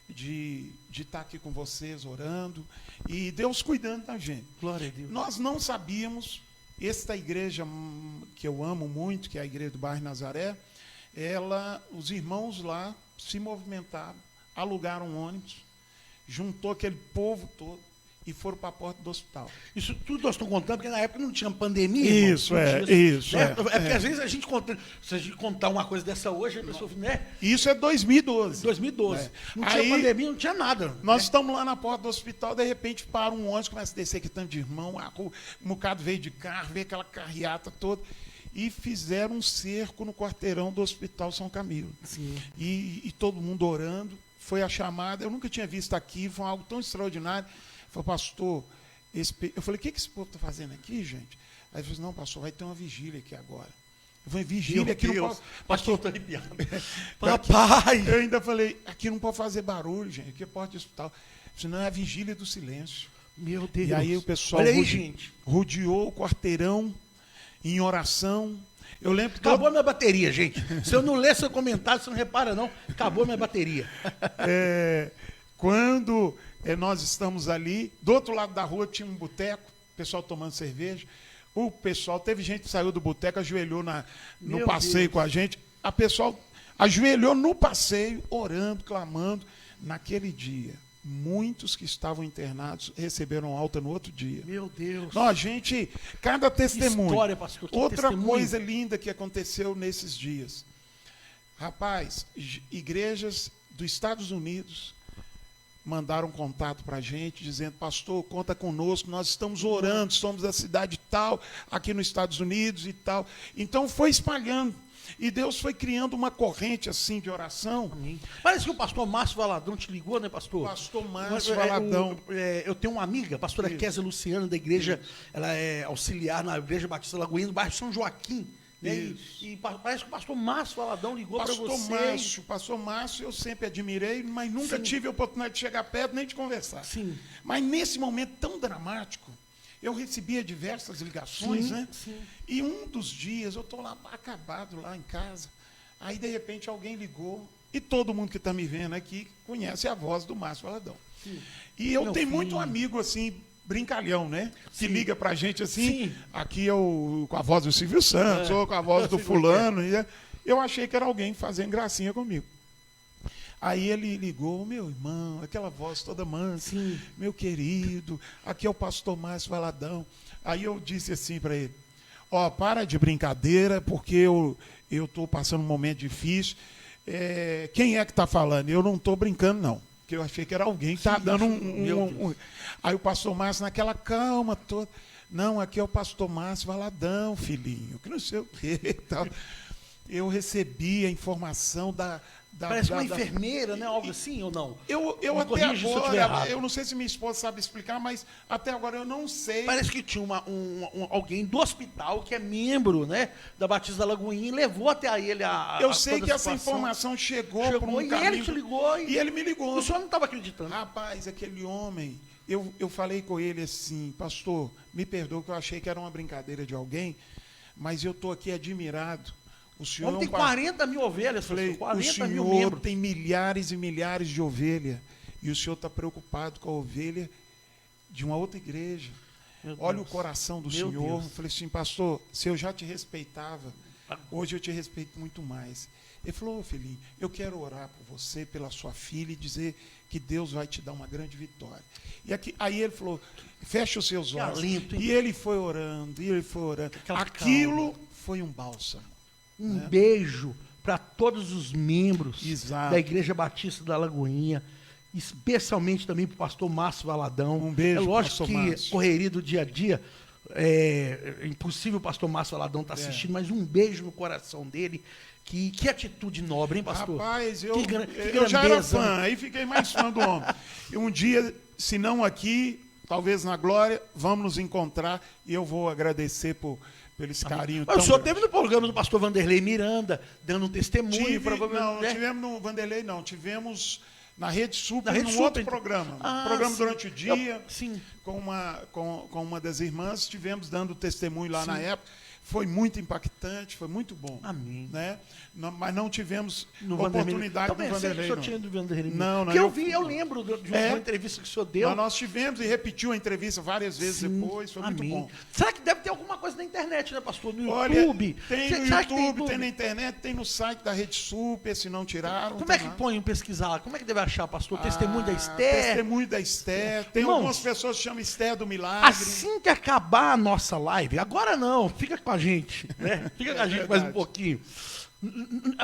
de estar aqui com vocês, orando, e Deus cuidando da gente. Glória a Deus. Nós não sabíamos, esta igreja que eu amo muito, que é a igreja do bairro Nazaré, os irmãos lá se movimentaram, alugaram um ônibus, juntou aquele povo todo e foram para a porta do hospital. Isso tudo nós estamos contando, porque na época não tinha pandemia. Isso, isso. Né? Porque às vezes se a gente contar uma coisa dessa hoje, a pessoa, né? Isso é 2012. 2012. Não tinha pandemia, não tinha nada. Nós estamos lá na porta do hospital, de repente para um ônibus, começa a descer aqui tanto de irmão, um bocado veio de carro, veio aquela carreata toda. E fizeram um cerco no quarteirão do Hospital São Camilo. Sim. E todo mundo orando. Foi a chamada. Eu nunca tinha visto aqui. Foi algo tão extraordinário. Falei: pastor, eu falei: o que esse povo está fazendo aqui, gente? Aí ele falou: não, pastor, vai ter uma vigília aqui agora. Eu falei: vigília aqui não pode... Pastor, estou arrepiado. Papai! Eu ainda falei: aqui não pode fazer barulho, gente. Aqui é porta de hospital. Senão é a vigília do silêncio. Meu Deus. E aí o pessoal rodeou o quarteirão em oração. Eu lembro que acabou a minha bateria, gente. Se eu não ler seu comentário, você não repara, não. Acabou a minha bateria. Quando nós estamos ali, do outro lado da rua tinha um boteco, o pessoal tomando cerveja. O pessoal, teve gente que saiu do boteco, ajoelhou no passeio com a gente. A pessoal ajoelhou no passeio, orando, clamando. Naquele dia, muitos que estavam internados receberam alta no outro dia. Meu Deus. Não, cada testemunho. História, pastor, outra coisa linda que aconteceu nesses dias. Rapaz, igrejas dos Estados Unidos mandaram contato para a gente, dizendo: pastor, conta conosco, nós estamos orando, somos da cidade tal, aqui nos Estados Unidos e tal. Então foi espalhando. E Deus foi criando uma corrente assim de oração. Amém. Parece que o pastor Márcio Valadão te ligou, né, pastor? Pastor Márcio Valadão. Eu tenho uma amiga, a pastora Kézia Luciana, da igreja, ela é auxiliar na Igreja Batista Lagoinha, no bairro São Joaquim. Né? E parece que o pastor Márcio Valadão ligou para você. Pastor Márcio, eu sempre admirei, mas nunca tive a oportunidade de chegar perto nem de conversar. Sim. Mas nesse momento tão dramático, eu recebia diversas ligações, né? Sim. E um dos dias eu estou lá acabado lá em casa. Aí de repente alguém ligou e todo mundo que está me vendo aqui conhece a voz do Márcio Valadão. Sim. E eu tenho muito amigo assim, brincalhão, né? Que liga pra gente assim, aqui eu com a voz do Silvio Santos, ou com a voz do fulano. E eu achei que era alguém fazendo gracinha comigo. Aí ele ligou, meu irmão, aquela voz toda mansa, meu querido, aqui é o pastor Márcio Valadão. Aí eu disse assim para ele, para de brincadeira, porque eu estou passando um momento difícil. Quem é que está falando? Eu não estou brincando, não. Porque eu achei que era alguém que estava dando Aí o pastor Márcio, naquela calma toda, não, aqui é o pastor Márcio Valadão, filhinho, que não sei o quê e tal. Eu recebi a informação Parece uma enfermeira, né? Algo assim, ou não? Eu até agora, eu não sei se minha esposa sabe explicar, mas até agora eu não sei. Parece que tinha alguém do hospital que é membro, né, da Batista da Lagoinha e levou até a ele Eu sei que essa informação chegou por um e caminho. Ele te ligou. E ele me ligou. O senhor não estava acreditando. Rapaz, aquele homem, eu falei com ele assim, pastor, me perdoa que eu achei que era uma brincadeira de alguém, mas eu estou aqui admirado. O senhor tem 40 mil ovelhas, falei, 40 mil membros. Tem milhares e milhares de ovelhas, e o senhor está preocupado com a ovelha de uma outra igreja. Olha o coração do senhor. Eu falei assim, pastor, se eu já te respeitava, hoje eu te respeito muito mais. Ele falou, filhinho, eu quero orar por você, pela sua filha, e dizer que Deus vai te dar uma grande vitória. Aí ele falou, fecha os seus olhos. E ele foi orando, Aquilo foi um bálsamo. Beijo para todos os membros da Igreja Batista da Lagoinha, especialmente também para o pastor Márcio Valadão. Um beijo, é lógico que Márcio. Correria do dia a dia, é impossível o pastor Márcio Valadão estar assistindo, mas um beijo no coração dele. Que atitude nobre, hein, pastor? Rapaz, eu já era fã, aí fiquei mais fã do homem. E um dia, se não aqui, talvez na glória, vamos nos encontrar e eu vou agradecer pelo esse carinho. Mas o senhor teve no programa do pastor Vanderlei Miranda, dando um testemunho. Não tivemos no Vanderlei, não. Tivemos na Rede Super, num outro programa. Programa durante o dia, com uma das irmãs, estivemos dando testemunho lá na época. Foi muito impactante, foi muito bom. Amém. Né? Mas não tivemos oportunidade do Vanderlei. Não, porque eu lembro de uma entrevista que o senhor deu. Nós tivemos e repetiu a entrevista várias vezes depois, foi muito bom. Será que deve ter alguma coisa na internet, né, pastor? No YouTube? Tem no YouTube, tem na internet, tem no site da Rede Super, se não tiraram. Como é que põe pesquisar lá? Como é que deve achar, pastor? Testemunho da Esther? Testemunho da Esther. Tem algumas pessoas que chamam Esther do Milagre. Assim que acabar a nossa live, agora não, fica com a gente, né? Fica com a gente mais um pouquinho.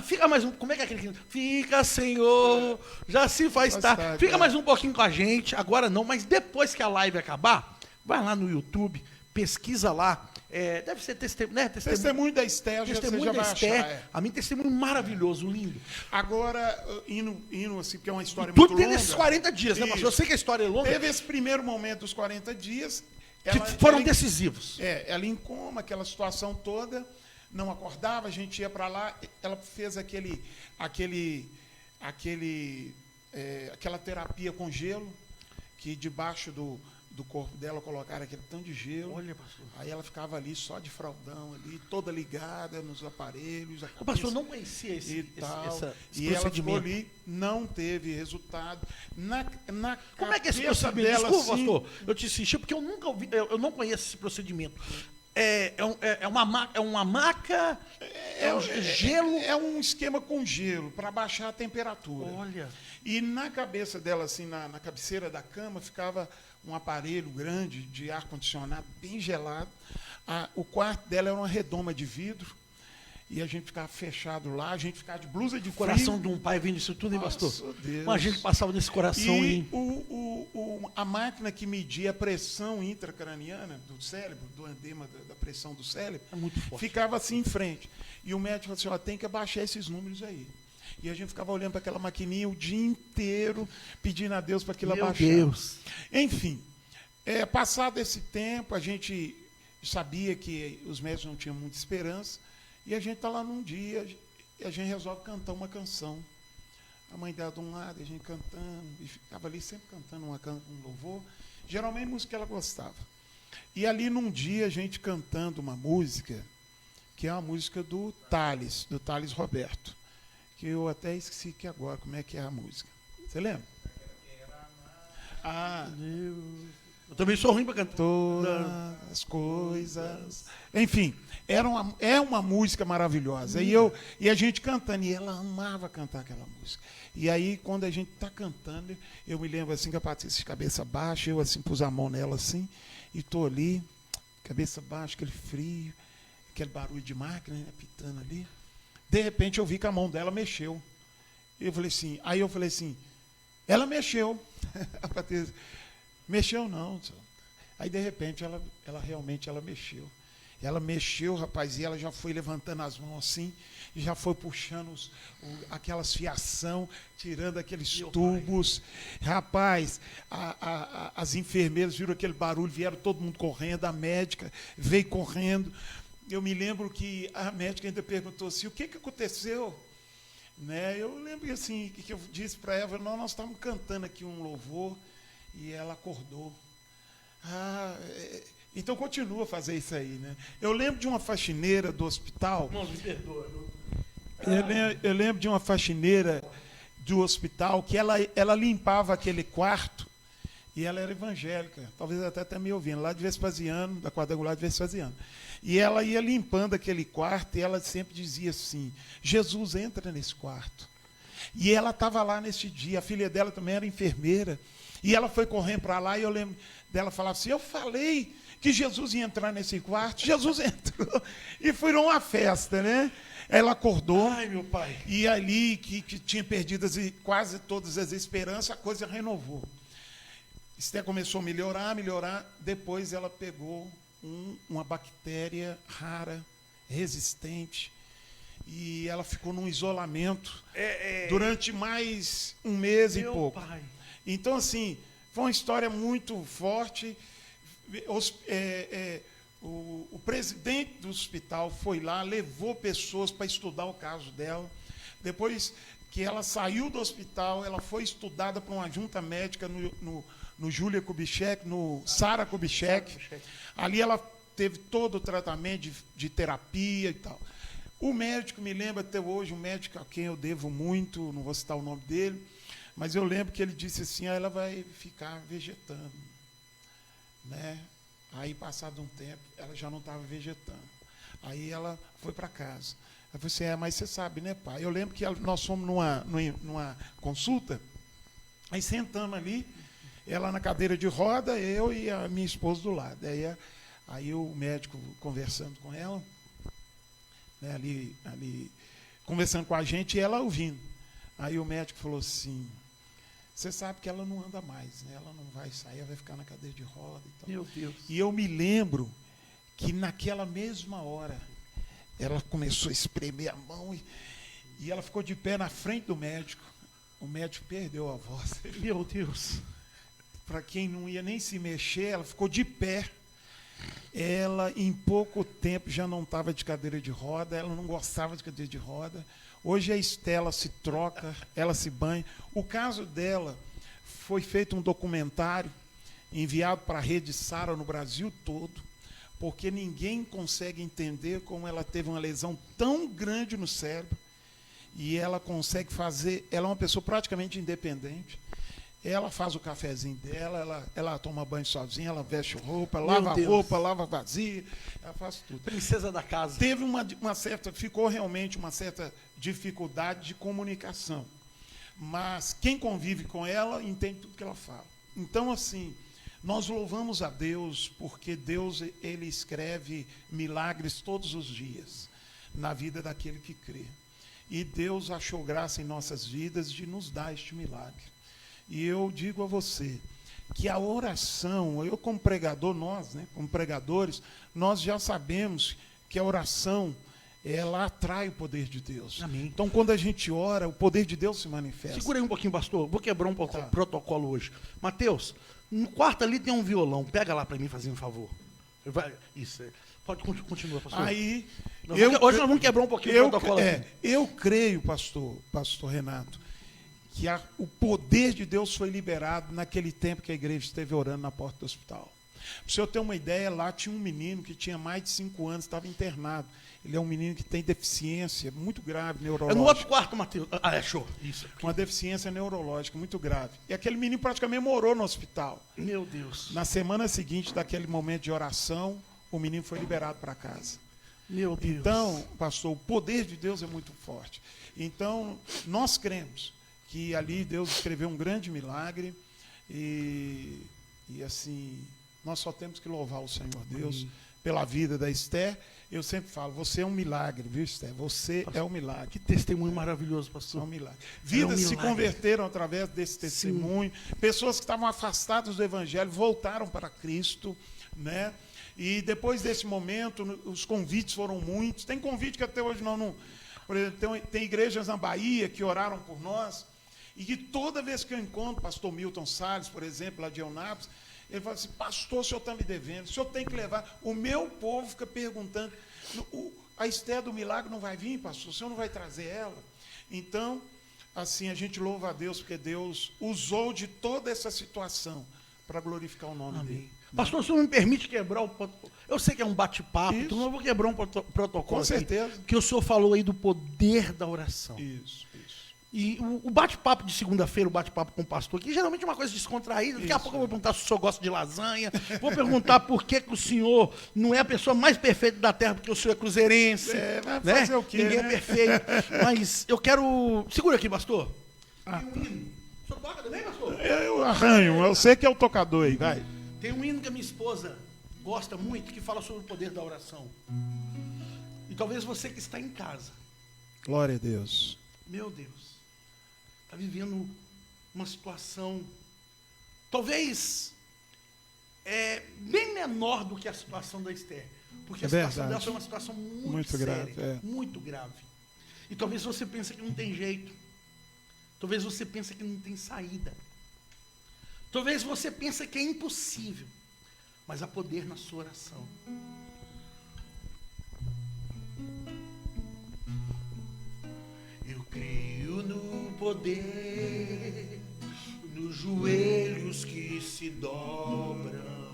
Fica mais um. Como é que é aquele? Fica, Senhor, já se faz tarde. Fica mais um pouquinho com a gente. Agora não, mas depois que a live acabar, vai lá no YouTube, pesquisa lá. Deve ser testemunho da Esther. Testemunho da Esther. A mim, testemunho maravilhoso, lindo. Agora, indo assim, porque é uma história muito longa. Tudo nesses 40 dias, né, pastor? Eu sei que a história é longa. Teve esse primeiro momento dos 40 dias. Que foram decisivos. Ela em coma, aquela situação toda, não acordava, a gente ia para lá, ela fez aquela terapia com gelo, que debaixo do corpo dela colocaram aquele tanto de gelo. Olha, pastor. Aí ela ficava ali só de fraldão, ali, toda ligada nos aparelhos. O pastor não conhecia esse ela ficou ali, não teve resultado. Como é que é esse procedimento? Dela, desculpa, pastor, eu te insisti, porque eu nunca ouvi, eu não conheço esse procedimento. É uma maca, gelo. É um esquema com gelo, para baixar a temperatura. Olha. E na cabeça dela, assim, na cabeceira da cama, ficava um aparelho grande de ar-condicionado, bem gelado. O quarto dela era uma redoma de vidro. E a gente ficava fechado lá, a gente ficava de blusa de frio. Coração de um pai vendo isso tudo, hein, pastor? Deus. Imagina que passava nesse coração. E a máquina que media a pressão intracraniana do cérebro, do edema da pressão do cérebro, ficava assim em frente. E o médico falou assim, ó, tem que abaixar esses números aí. E a gente ficava olhando para aquela maquininha o dia inteiro, pedindo a Deus para aquilo abaixar. Meu Deus! Enfim, passado esse tempo, a gente sabia que os médicos não tinham muita esperança, e a gente está lá num dia, e a gente resolve cantar uma canção. A mãe dela de um lado, a gente cantando, e ficava ali sempre cantando um louvor, geralmente música que ela gostava. E ali num dia, a gente cantando uma música, que é uma música do Thales Roberto, que eu até esqueci que agora, como é que é a música. Você lembra? Eu também sou ruim para cantar. Todas as coisas. Enfim, é uma música maravilhosa. E a gente cantando, e ela amava cantar aquela música. E aí, quando a gente está cantando, eu me lembro assim que a Patrícia de cabeça baixa, eu assim pus a mão nela assim, e estou ali, cabeça baixa, aquele frio, aquele barulho de máquina, né, pitando ali. De repente eu vi que a mão dela mexeu. Eu falei assim, ela mexeu. A Patrícia, mexeu não. Aí de repente ela realmente mexeu. Ela mexeu, rapaz, e ela já foi levantando as mãos assim, e já foi puxando aquelas fiação, tirando aqueles tubos. Rapaz, as enfermeiras viram aquele barulho, vieram todo mundo correndo, a médica veio correndo. Eu me lembro que a médica ainda perguntou assim, o que aconteceu? Né? Eu lembro assim, que eu disse para ela, nós estávamos cantando aqui um louvor e ela acordou. Então continua a fazer isso aí. Né? Eu lembro de uma faxineira do hospital. Não, me perdoa. Eu lembro de uma faxineira do hospital que ela limpava aquele quarto e ela era evangélica, talvez até está me ouvindo, lá de Vespasiano, da quadrangular de Vespasiano. E ela ia limpando aquele quarto e ela sempre dizia assim, Jesus, entra nesse quarto. E ela estava lá nesse dia, a filha dela também era enfermeira, e ela foi correndo para lá e eu lembro dela falar assim, eu falei que Jesus ia entrar nesse quarto, Jesus entrou. E foi uma festa, né? Ela acordou. Ai, meu pai. E ali, que tinha perdido quase todas as esperanças, a coisa renovou. Isso começou a melhorar, depois ela pegou uma bactéria rara, resistente, e ela ficou num isolamento durante mais um mês e pouco. Pai. Então, assim, foi uma história muito forte. O presidente do hospital foi lá, levou pessoas para estudar o caso dela. Depois que ela saiu do hospital, ela foi estudada por uma junta médica no Júlia Kubitschek, no Sara Kubitschek. Ali ela teve todo o tratamento de terapia e tal. O médico, me lembra até hoje, um médico a quem eu devo muito, não vou citar o nome dele, mas eu lembro que ele disse assim, ela vai ficar vegetando. Né? Aí, passado um tempo, ela já não estava vegetando. Aí ela foi para casa. Eu falei assim, mas você sabe, né, pai? Eu lembro que nós fomos numa consulta, aí sentamos ali, ela na cadeira de roda, eu e a minha esposa do lado. Aí o médico conversando com ela, né, ali conversando com a gente, e ela ouvindo. Aí o médico falou assim, você sabe que ela não anda mais, né? Ela não vai sair, ela vai ficar na cadeira de roda e tal. Meu Deus. E eu me lembro que naquela mesma hora, ela começou a espremer a mão e ela ficou de pé na frente do médico. O médico perdeu a voz. Meu Deus. Para quem não ia nem se mexer, ela ficou de pé. Ela, em pouco tempo, já não estava de cadeira de roda, ela não gostava de cadeira de roda. Hoje a Estela se troca, ela se banha. O caso dela foi feito um documentário enviado para a Rede Sara no Brasil todo, porque ninguém consegue entender como ela teve uma lesão tão grande no cérebro e ela consegue fazer, ela é uma pessoa praticamente independente. Ela faz o cafezinho dela, ela toma banho sozinha, ela veste roupa, lava roupa, lava vazia, ela faz tudo. Princesa da casa. Teve ficou realmente uma certa dificuldade de comunicação. Mas quem convive com ela entende tudo que ela fala. Então, assim, nós louvamos a Deus porque Deus, ele escreve milagres todos os dias na vida daquele que crê. E Deus achou graça em nossas vidas de nos dar este milagre. E eu digo a você que a oração, eu como pregador, nós, né, como pregadores, nós já sabemos que a oração, ela atrai o poder de Deus. Amém. Então, quando a gente ora, o poder de Deus se manifesta. Segura aí um pouquinho, pastor. Vou quebrar um protocolo hoje. Mateus, no quarto ali tem um violão. Pega lá para mim, fazendo um favor. Isso. Pode continuar, pastor. Aí, hoje nós vamos quebrar um pouquinho o protocolo aqui. Eu creio, pastor Renato, que o poder de Deus foi liberado naquele tempo que a igreja esteve orando na porta do hospital. Para o senhor ter uma ideia, lá tinha um menino que tinha mais de 5 anos, estava internado. Ele é um menino que tem deficiência muito grave, neurológica. É no outro quarto, Mateus. Show. Isso. Uma deficiência neurológica muito grave. E aquele menino praticamente morou no hospital. Meu Deus. Na semana seguinte daquele momento de oração, o menino foi liberado para casa. Meu Deus. Então, pastor, o poder de Deus é muito forte. Então, nós cremos que ali Deus escreveu um grande milagre e assim, nós só temos que louvar o Senhor Deus pela vida da Esther. Eu sempre falo, você é um milagre, viu, Esther? Você pastor, é um milagre. Que testemunho maravilhoso, pastor. É um milagre. Vidas se converteram através desse testemunho. Sim. Pessoas que estavam afastadas do Evangelho voltaram para Cristo, né? E depois desse momento, os convites foram muitos. Tem convite que até hoje não... Por exemplo, tem igrejas na Bahia que oraram por nós, e que toda vez que eu encontro o pastor Milton Salles, por exemplo, lá de Eunápolis, ele fala assim, pastor, o senhor está me devendo, o senhor tem que levar. O meu povo fica perguntando, a Esther do milagre não vai vir, pastor? O senhor não vai trazer ela? Então, assim, a gente louva a Deus, porque Deus usou de toda essa situação para glorificar o nome dele. Pastor, o senhor me permite quebrar o protocolo? Eu sei que é um bate-papo, então eu vou quebrar um protocolo. Com certeza. Aqui, que o senhor falou aí do poder da oração. Isso. E o bate-papo de segunda-feira, o bate-papo com o pastor, que geralmente é uma coisa descontraída. Daqui a pouco eu vou perguntar se o senhor gosta de lasanha. Vou perguntar por que o senhor não é a pessoa mais perfeita da terra, porque o senhor é cruzeirense. Vai né? fazer o quê? Ninguém né? é perfeito. Mas eu quero... Segura aqui, pastor. Tem um hino. O senhor toca também, pastor? Eu arranho. Eu sei que é o tocador aí, vai. Tem um hino que a minha esposa gosta muito, que fala sobre o poder da oração. E talvez você que está em casa. Glória a Deus. Meu Deus. Está vivendo uma situação, talvez, bem menor do que a situação da Esther. Porque a situação dela foi uma situação muito séria, grave, muito grave. E talvez você pense que não tem jeito. Talvez você pense que não tem saída. Talvez você pense que é impossível. Mas há poder na sua oração. Eu creio no poder, nos joelhos que se dobram.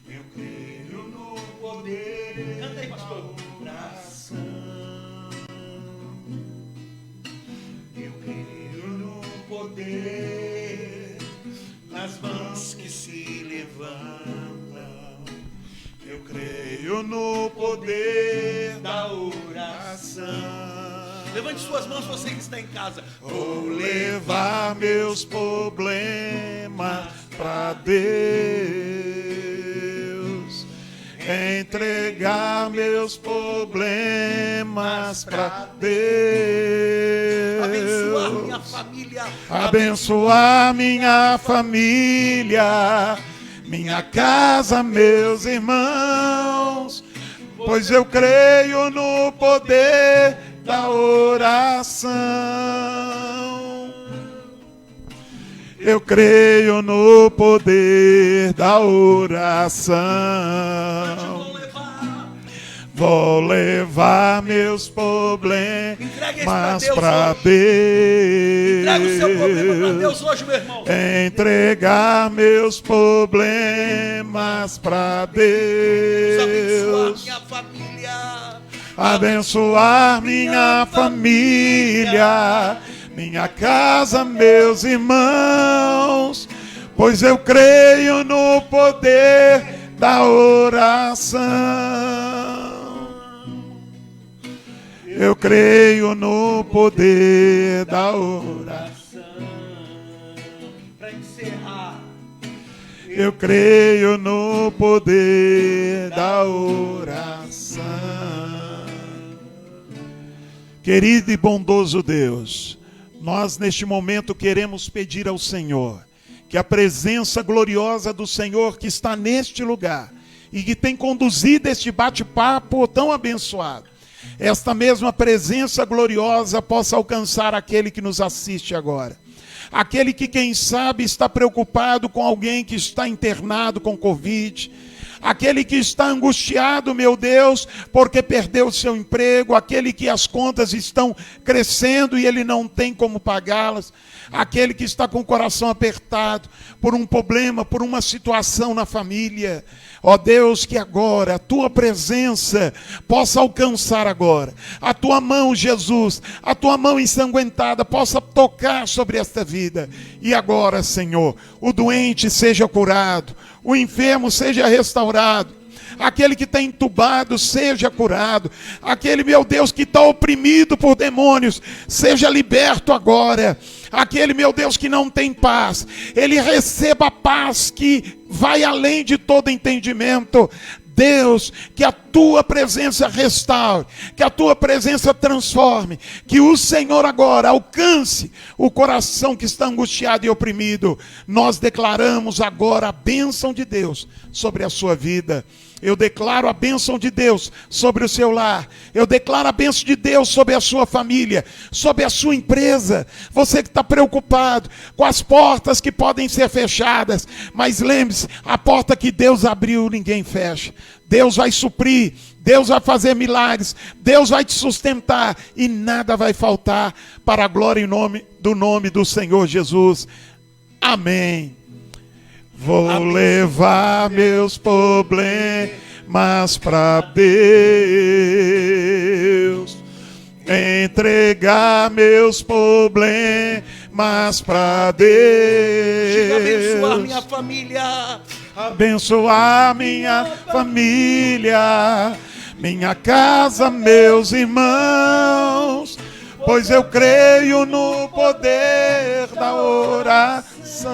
Eu creio no poder. Canta aí, pastor. Oração. Eu creio no poder, nas mãos que se levantam. Eu creio no poder da oração. Levante suas mãos, você que está em casa. Vou levar meus problemas para Deus, entregar meus problemas para Deus, abençoar minha família, abençoar minha família, minha casa, meus irmãos, pois eu creio no poder da oração. Eu creio no poder da oração. Vou levar meus problemas para Deus. Entrega o seu problema para Deus hoje, meu irmão. Entregar meus problemas para Deus. Abençoar minha família. Abençoar minha família, minha casa, meus irmãos, pois eu creio no poder da oração. Eu creio no poder da oração. Para encerrar, eu creio no poder da oração. Querido e bondoso Deus, nós neste momento queremos pedir ao Senhor que a presença gloriosa do Senhor que está neste lugar e que tem conduzido este bate-papo tão abençoado, esta mesma presença gloriosa possa alcançar aquele que nos assiste agora. Aquele que, quem sabe, está preocupado com alguém que está internado com Covid. Aquele que está angustiado, meu Deus, porque perdeu o seu emprego. Aquele que as contas estão crescendo e ele não tem como pagá-las. Aquele que está com o coração apertado por um problema, por uma situação na família. Ó Deus, que agora a tua presença possa alcançar agora. A tua mão, Jesus, a tua mão ensanguentada possa tocar sobre esta vida. E agora, Senhor, o doente seja curado, o enfermo seja restaurado. Aquele que está entubado seja curado. Aquele, meu Deus, que está oprimido por demônios seja liberto agora. Aquele, meu Deus, que não tem paz, ele receba a paz que vai além de todo entendimento. Deus, que a tua presença restaure, que a tua presença transforme, que o Senhor agora alcance o coração que está angustiado e oprimido. Nós declaramos agora a bênção de Deus sobre a sua vida. Eu declaro a bênção de Deus sobre o seu lar. Eu declaro a bênção de Deus sobre a sua família, sobre a sua empresa. Você que está preocupado com as portas que podem ser fechadas, mas lembre-se, a porta que Deus abriu, ninguém fecha. Deus vai suprir, Deus vai fazer milagres, Deus vai te sustentar e nada vai faltar para a glória e nome do Senhor Jesus. Amém. Vou levar meus problemas para Deus, entregar meus problemas para Deus. Abençoar minha família, abençoar minha família, minha casa, meus irmãos, pois eu creio no poder da oração.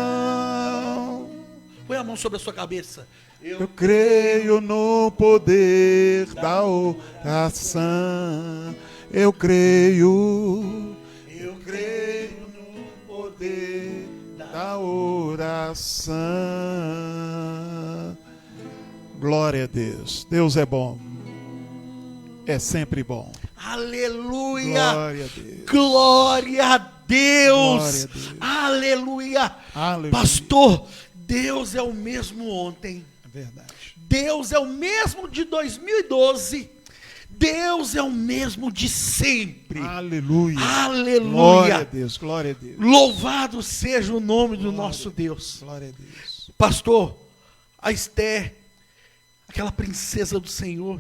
Põe a mão sobre a sua cabeça. Eu creio no poder da oração. Eu creio no poder da oração. Glória a Deus. Deus é bom. É sempre bom. Aleluia. Glória a Deus. Glória a Deus. Glória a Deus. Aleluia. Aleluia. Pastor, Deus é o mesmo ontem. É verdade. Deus é o mesmo de 2012. Deus é o mesmo de sempre. Aleluia. Aleluia. Glória a Deus. Glória a Deus. Louvado seja o nome do nosso Deus. Glória a Deus. Pastor, a Esther, aquela princesa do Senhor,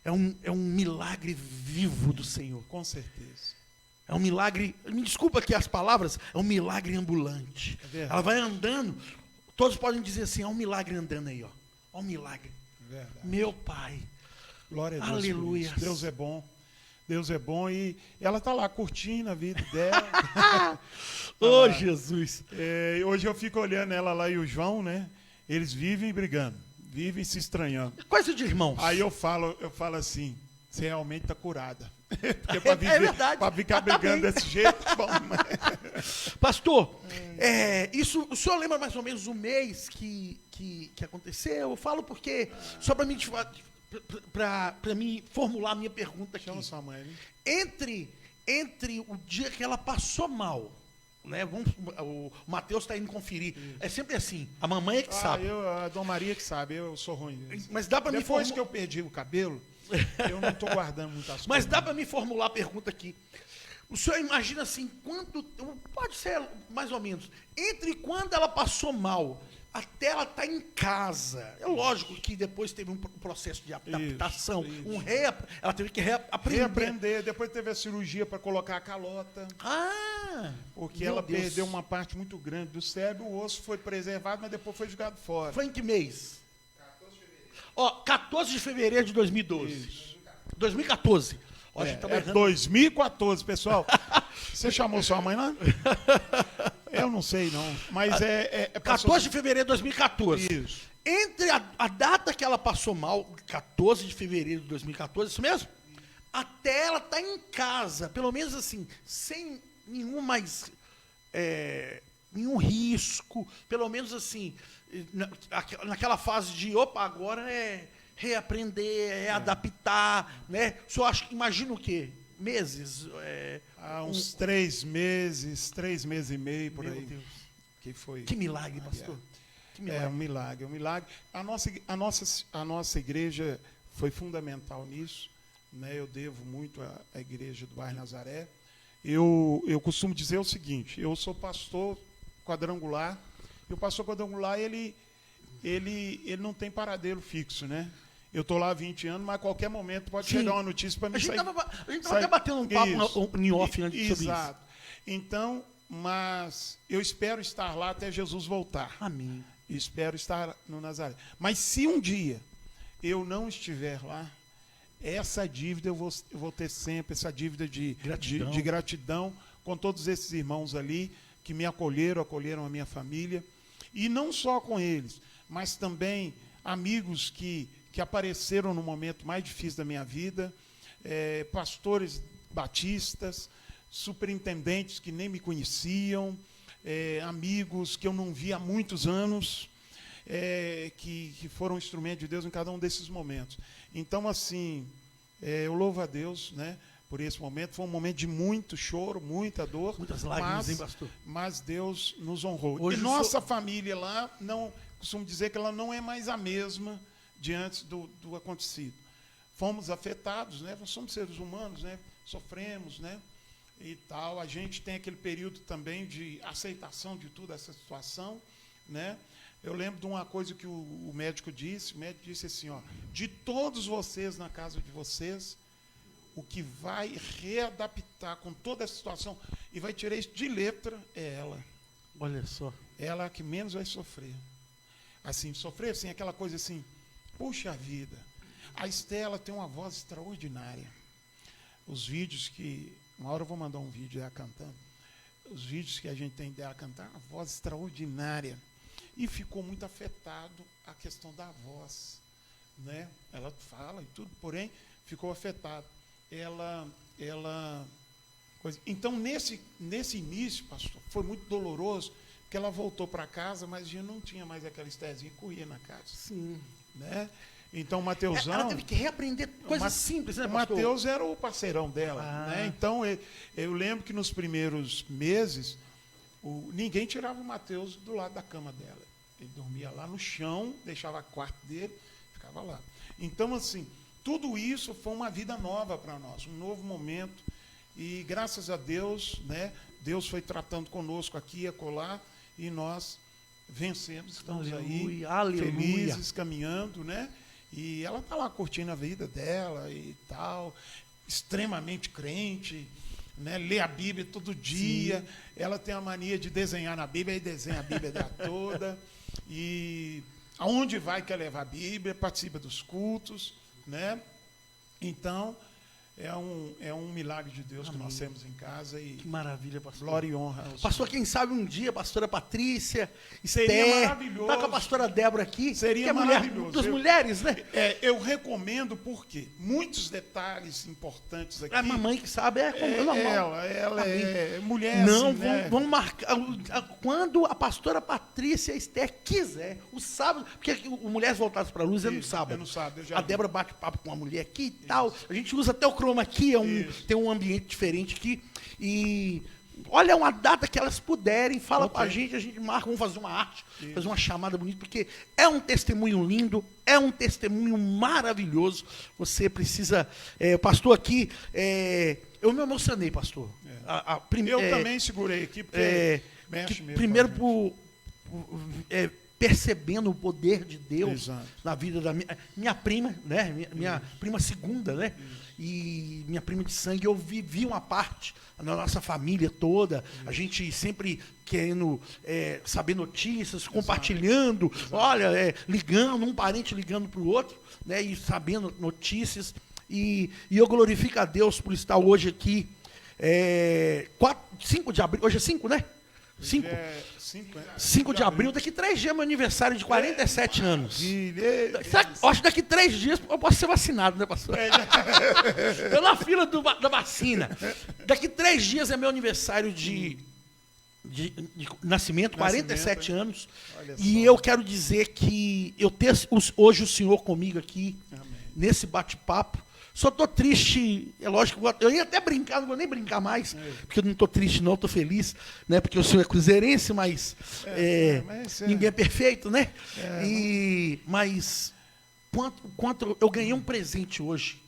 é um milagre vivo do Senhor. Com certeza. É um milagre, me desculpa aqui as palavras, é um milagre ambulante. Ela vai andando, todos podem dizer assim, é um milagre andando aí, ó. É um milagre. Verdade. Meu Pai. Glória a Deus. Aleluia. Deus é bom. Deus é bom e ela está lá curtindo a vida dela. Oh, Jesus. Hoje eu fico olhando ela lá e o João, né? Eles vivem brigando, vivem se estranhando. Coisa de irmãos. Aí eu falo assim, você realmente está curada. Porque É verdade. para ficar brigando desse jeito, bom. Pastor, isso, o senhor lembra mais ou menos o mês que aconteceu? Eu falo porque, só para mim formular a minha pergunta aqui. Chama sua mãe, né? Entre o dia que ela passou mal, né? O Mateus está indo conferir. Isso. É sempre assim, a mamãe é que sabe. A Dona Maria que sabe, eu sou ruim. Mas dá para Depois que eu perdi o cabelo, eu não estou guardando muitas coisas. Mas dá para me formular a pergunta aqui. O senhor imagina assim, pode ser mais ou menos, entre quando ela passou mal até ela estar em casa. É lógico que depois teve um processo de adaptação, isso. Ela teve que reaprender. Depois teve a cirurgia para colocar a calota. Porque ela perdeu uma parte muito grande do cérebro, o osso foi preservado, mas depois foi jogado fora. Foi em que mês? 14 de fevereiro de 2012. Isso. 2014. Ó, 2014, pessoal. Você chamou sua mãe lá? Eu não sei, não. Mas 14 de fevereiro de 2014. Isso. Entre a data que ela passou mal, 14 de fevereiro de 2014, isso mesmo? Até ela estar em casa, pelo menos assim, sem nenhum mais nenhum risco, pelo menos assim, naquela fase de, opa, agora é reaprender, é adaptar, né? O senhor imagina o quê? Meses? Uns 3 meses e meio, por aí. Deus. Que foi. Que milagre, pastor. Que milagre. É um milagre. A nossa igreja foi fundamental nisso, né? Eu devo muito à igreja do bairro Nazaré. Eu costumo dizer o seguinte: eu sou pastor quadrangular, e o pastor quadrangular ele não tem paradeiro fixo, né? Eu estou lá há 20 anos, mas a qualquer momento pode chegar uma notícia para mim sair. A gente estava até batendo um papo em off antes sobre isso. Exato. Então, mas eu espero estar lá até Jesus voltar. Amém. Espero estar no Nazaré. Mas se um dia eu não estiver lá, essa dívida eu vou ter sempre, essa dívida de gratidão com todos esses irmãos ali que me acolheram a minha família. E não só com eles, mas também amigos que apareceram no momento mais difícil da minha vida, pastores batistas, superintendentes que nem me conheciam, amigos que eu não vi há muitos anos, que foram instrumento de Deus em cada um desses momentos. Então, assim, eu louvo a Deus, né, por esse momento. Foi um momento de muito choro, muita dor. Muitas lágrimas, hein, pastor? Mas Deus nos honrou. Hoje e nossa família lá, costumo dizer que ela não é mais a mesma diante do acontecido. Fomos afetados, né? Nós somos seres humanos, né? Sofremos, né? E tal. A gente tem aquele período também de aceitação de toda essa situação, né? Eu lembro de uma coisa que o médico disse. O médico disse assim, ó: de todos vocês na casa de vocês, o que vai readaptar com toda essa situação e vai tirar isso de letra é ela. Olha só. Ela é a que menos vai sofrer. Assim, sofrer assim, aquela coisa assim, puxa vida. A Estela tem uma voz extraordinária. Os vídeos que... Uma hora eu vou mandar um vídeo dela cantando. Os vídeos que a gente tem dela cantar, uma voz extraordinária. E ficou muito afetado a questão da voz, né? Ela fala e tudo, porém, ficou afetado. Então, nesse início, pastor, foi muito doloroso, porque ela voltou para casa, mas já não tinha mais aquela estezinha, corria na casa. Sim. Né? Então, o Mateusão... Ela teve que reaprender coisas simples, né, pastor? O Mateus era o parceirão dela. Né? Então, eu lembro que nos primeiros meses, ninguém tirava o Mateus do lado da cama dela. Ele dormia lá no chão, deixava o quarto dele, ficava lá. Então, assim, tudo isso foi uma vida nova para nós, um novo momento. E, graças a Deus, né, Deus foi tratando conosco aqui e acolá, e nós vencemos, estamos aí felizes, caminhando, né? E ela está lá curtindo a vida dela e tal, extremamente crente, né? Lê a Bíblia todo dia. Sim. Ela tem a mania de desenhar na Bíblia, e desenha a Bíblia dela toda. E aonde vai quer levar a Bíblia, participa dos cultos, né? Então, é um milagre de Deus. Amém. Que nós temos em casa. E que maravilha, pastor. Glória e honra. Pastor, quem sabe um dia, pastora Patrícia, seria Esther, maravilhoso. Tá com a pastora Débora aqui. Seria que é maravilhoso. Das mulheres, né? Eu recomendo porque muitos detalhes importantes aqui. A mamãe que sabe ela é mulher. Não, assim, vamos marcar. Quando a pastora Patrícia Esther quiser, o sábado, porque Mulheres Voltadas para a Luz é no sábado. É no sábado, a Débora bate papo com uma mulher aqui e tal. A gente usa até o chroma aqui, tem um ambiente diferente aqui. E olha uma data que elas puderem, fala com a gente marca, vamos fazer uma arte, fazer uma chamada bonita, porque é um testemunho lindo, é um testemunho maravilhoso. Você precisa... pastor aqui, eu me emocionei, pastor. Eu também segurei aqui, porque mexe mesmo. Primeiro, percebendo o poder de Deus. Exato. Na vida da minha prima, né? Minha prima segunda, né? E minha prima de sangue, eu vivi uma parte na nossa família toda, a gente sempre querendo saber notícias, compartilhando, olha, ligando, um parente ligando para o outro, né? E sabendo notícias. E eu glorifico a Deus por estar hoje aqui, 5 de abril, hoje é 5, né? 5 de abril, daqui 3 dias é meu aniversário de 47 anos. Acho que daqui 3 dias eu posso ser vacinado, né, pastor? Estou na fila da vacina. Daqui 3 dias é meu aniversário de de nascimento, 47 anos. E só. eu quero dizer que eu ter hoje o senhor comigo aqui, Amém. nesse bate-papo. Só estou triste, é lógico, eu ia até brincar, não vou nem brincar mais, porque eu não estou triste não, estou feliz, né, porque o senhor é cruzeirense, mas, ninguém é perfeito, né? Mas quanto eu ganhei um presente hoje,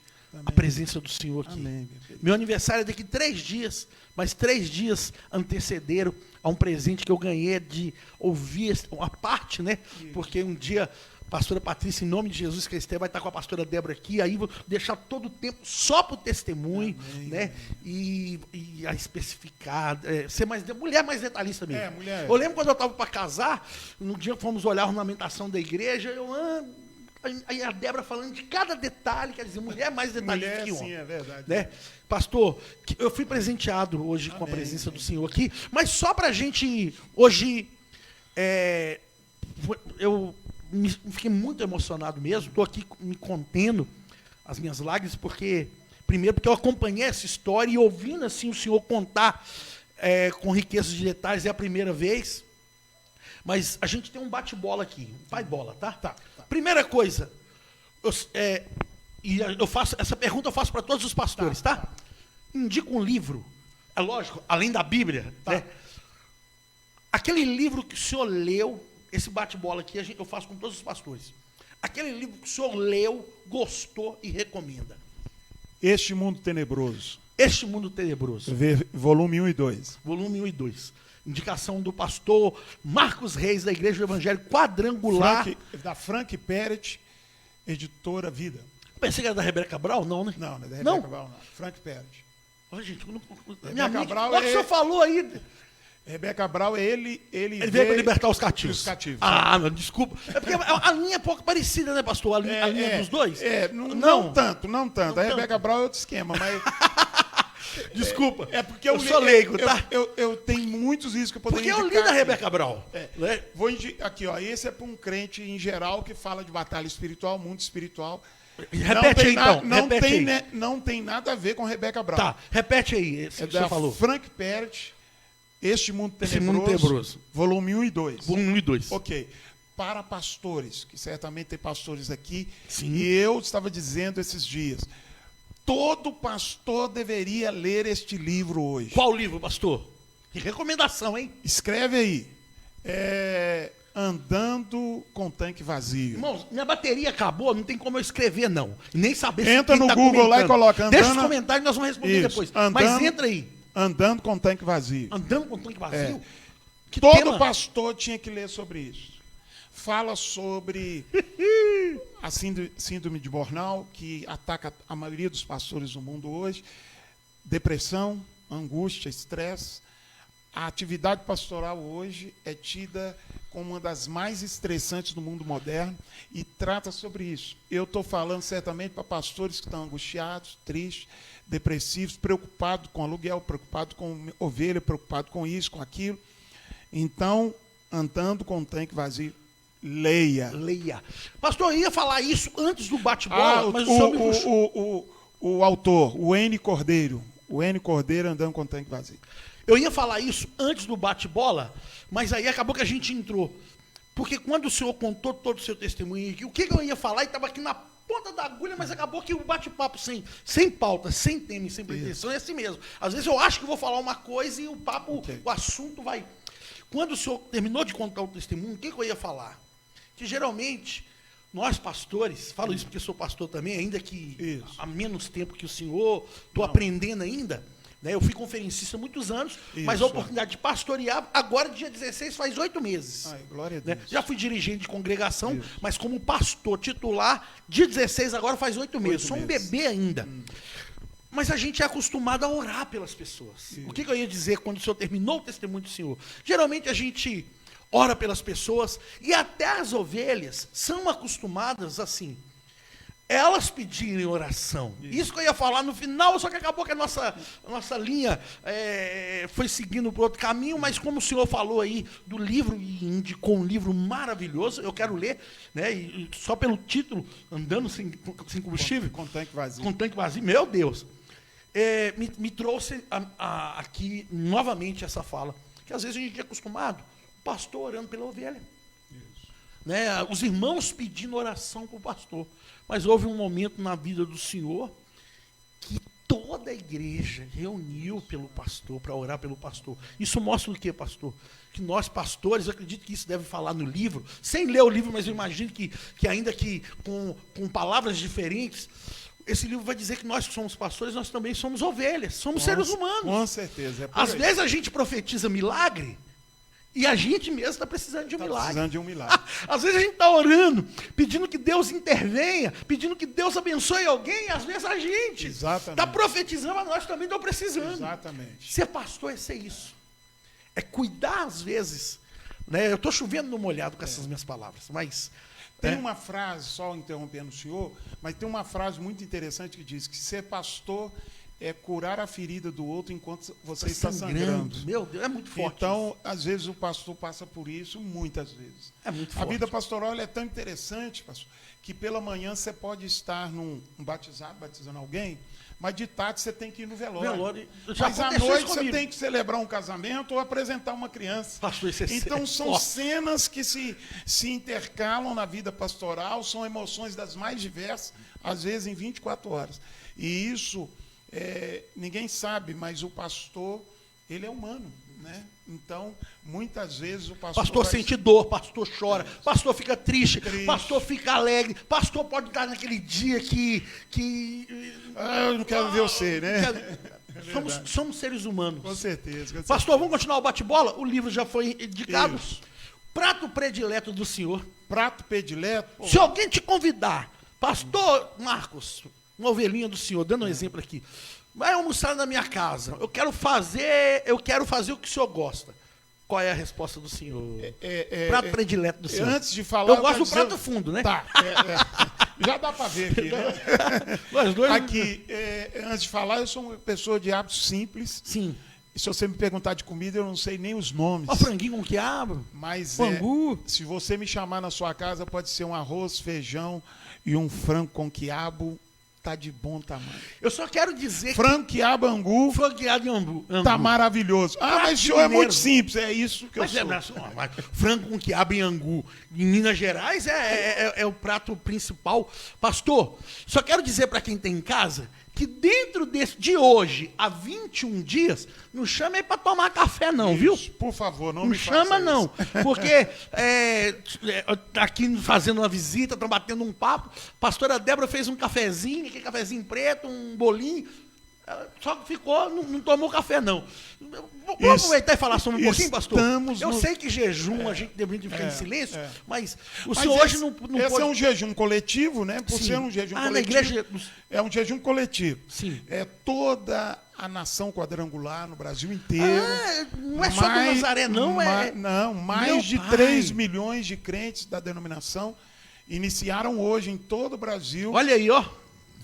a presença do senhor aqui. Amém, meu aniversário é daqui 3 dias, mas 3 dias antecederam a um presente que eu ganhei de ouvir uma parte, né? Porque um dia pastora Patrícia, em nome de Jesus Cristo, vai estar com a pastora Débora aqui, aí vou deixar todo o tempo só para o testemunho, amém, né? E a especificar, ser mulher mais detalhista mesmo. Mulher. Eu lembro quando eu estava para casar, no dia que fomos olhar a ornamentação da igreja, aí a Débora falando de cada detalhe, quer dizer, mulher mais detalhista que homem. Sim, é verdade. Né? Pastor, eu fui presenteado hoje com a presença do Senhor aqui, mas só para a gente, hoje, eu fiquei muito emocionado mesmo, estou aqui me contendo as minhas lágrimas, primeiro porque eu acompanhei essa história e ouvindo assim o senhor contar com riqueza de detalhes, é a primeira vez, mas a gente tem um bate-bola aqui, um pai-bola, tá? Tá. Primeira coisa, eu faço essa pergunta, eu faço para todos os pastores, tá? Indica um livro, é lógico, além da Bíblia, né? Aquele livro que o senhor leu, esse bate-bola aqui eu faço com todos os pastores. Aquele livro que o senhor leu, gostou e recomenda. Este Mundo Tenebroso. Este Mundo Tenebroso. Volume 1 e 2. Volume 1 e 2. Indicação do pastor Marcos Reis, da Igreja do Evangelho Quadrangular. Da Frank Peret, editora Vida. Pensei que era da Rebeca Cabral, não, né? Não, não é da Rebeca Cabral, não. Frank Peret. Olha, gente, Rebeca Cabral olha o que o senhor falou aí. Rebeca Cabral, ele veio para libertar os cativos. Os cativos. Meu, desculpa. É porque a linha é pouco parecida, né, pastor? A linha dos dois? Não tanto. A Rebeca Cabral é outro esquema, mas... Desculpa. Porque eu sou leigo, tá? Eu tenho muitos riscos que eu poderia indicar. Porque eu li da Rebeca Cabral. Vou aqui, ó. Esse é para um crente em geral que fala de batalha espiritual, mundo espiritual. Repete aí, então. Não tem nada a ver com Rebeca Cabral. Tá, repete aí. Esse que você falou. Frank Peret, Este Mundo Tenebroso, volume 1 e 2. Volume 1 e 2. Ok. Para pastores, que certamente tem pastores aqui, sim, e eu estava dizendo esses dias, todo pastor deveria ler este livro hoje. Qual livro, pastor? Que recomendação, hein? Escreve aí. Andando com tanque vazio. Irmãos, minha bateria acabou, não tem como eu escrever, não. Nem saber entra no Google lá e coloca. Deixa os comentários, nós vamos responder depois. Mas entra aí. Andando com tanque vazio. Andando com tanque vazio? Todo pastor tinha que ler sobre isso. Fala sobre a síndrome de Burnout, que ataca a maioria dos pastores do mundo hoje. Depressão, angústia, estresse. A atividade pastoral hoje é tida como uma das mais estressantes do mundo moderno e trata sobre isso. Eu estou falando certamente para pastores que estão angustiados, tristes, depressivos, preocupados com aluguel, preocupados com ovelha, preocupados com isso, com aquilo. Então, andando com o tanque vazio, leia. Pastor, eu ia falar isso antes do bate-bola, mas o autor, o N. Cordeiro, andando com o tanque vazio. Eu ia falar isso antes do bate-bola, mas aí acabou que a gente entrou. Porque quando o senhor contou todo o seu testemunho aqui, o que eu ia falar, e estava aqui na ponta da agulha, mas acabou que o bate-papo sem pauta, sem tema e sem pretensão é assim mesmo. Às vezes eu acho que vou falar uma coisa e o papo, o assunto vai... Quando o senhor terminou de contar o testemunho, o que eu ia falar? Que geralmente, nós pastores, falo isso porque sou pastor também, ainda que há menos tempo que o senhor, estou aprendendo ainda, né? Eu fui conferencista há muitos anos, mas a oportunidade de pastorear, agora dia 16, faz 8 meses. Ai, glória a Deus. Né? Já fui dirigente de congregação, mas como pastor titular, dia 16 agora faz 8 meses. Sou um bebê ainda. Mas a gente é acostumado a orar pelas pessoas. O que eu ia dizer quando o senhor terminou o testemunho do senhor? Geralmente a gente ora pelas pessoas e até as ovelhas são acostumadas assim, elas pedirem oração. Isso que eu ia falar no final, só que acabou que a nossa linha foi seguindo para outro caminho, mas como o senhor falou aí do livro, e indicou um livro maravilhoso, eu quero ler, né, e só pelo título, Andando sem Combustível. Com tanque vazio. Com tanque vazio, meu Deus. Me trouxe aqui novamente essa fala. que às vezes a gente é acostumado, o pastor orando pela ovelha. Né? Os irmãos pedindo oração para o pastor. Mas houve um momento na vida do Senhor que toda a igreja reuniu pelo pastor, para orar pelo pastor. Isso mostra o quê, pastor? Que nós, pastores, eu acredito que isso deve falar no livro, sem ler o livro, mas eu imagino que ainda que com palavras diferentes, esse livro vai dizer que nós que somos pastores, nós também somos ovelhas, somos seres humanos. Com certeza. Às vezes a gente profetiza milagre, e a gente mesmo está precisando de um milagre. Precisando de um milagre. Às vezes a gente está orando, pedindo que Deus intervenha, pedindo que Deus abençoe alguém, e às vezes a gente está profetizando, mas nós também estamos precisando. Exatamente. Ser pastor é ser isso. É cuidar, às vezes. Né? Eu estou chovendo no molhado com essas minhas palavras, mas... Tem uma frase, só interrompendo o senhor, mas tem uma frase muito interessante que diz que ser pastor é curar a ferida do outro enquanto você está sangrando. Meu Deus, é muito forte. Então, isso. Às vezes o pastor passa por isso, muitas vezes. É muito A forte. vida pastoral é tão interessante, pastor, que pela manhã você pode estar num batizando alguém, mas de tarde você tem que ir no velório. Mas à noite você tem que celebrar um casamento ou apresentar uma criança. Pastor, isso é então são cenas que se intercalam na vida pastoral, são emoções das mais diversas, às vezes em 24 horas. E isso... ninguém sabe, mas o pastor, ele é humano, né? Então, muitas vezes o pastor sente dor, pastor chora, pastor fica triste, pastor fica alegre, pastor pode estar naquele dia que eu não quero ver você, né? Somos seres humanos. Com certeza. Pastor, vamos continuar o bate-bola? O livro já foi indicado. Isso. Prato predileto do senhor. Prato predileto? Se alguém te convidar, pastor Marcos, uma ovelhinha do senhor, dando um exemplo aqui. Vai almoçar na minha casa. Eu quero fazer o que o senhor gosta. Qual é a resposta do senhor? Prato predileto do senhor. Antes de falar... Eu gosto do prato fundo, né? Tá. Já dá para ver aqui, né? Nós dois... Aqui, antes de falar, eu sou uma pessoa de hábitos simples. Sim. E se você me perguntar de comida, eu não sei nem os nomes. O franguinho com quiabo. Mas pangu. Se você me chamar na sua casa, pode ser um arroz, feijão e um frango com quiabo. Tá de bom tamanho. Eu só quero dizer frango, quiabo, angu. Frango, quiabo e angu. Tá maravilhoso. Mas o senhor é muito simples, é isso que eu sou. Mas frango com quiabo e angu em Minas Gerais é o prato principal. Pastor, só quero dizer para quem tem em casa que dentro de hoje, há 21 dias, não chama aí para tomar café não, viu? Por favor, não me chama não, porque aqui fazendo uma visita, estão batendo um papo, a pastora Débora fez um cafezinho, aquele cafezinho preto, um bolinho, só que ficou, não tomou café não. Vamos aproveitar e falar sobre um pouquinho, pastor? Eu sei que jejum, a gente deveria ficar em silêncio, mas o senhor hoje não pode... Esse é um jejum coletivo, né? Por ser um jejum coletivo. Na igreja... É um jejum coletivo. Sim. É toda a nação quadrangular no Brasil inteiro. Não é só do Nazaré, não? Não, mais de 3 milhões de crentes da denominação iniciaram hoje em todo o Brasil. Olha aí, ó.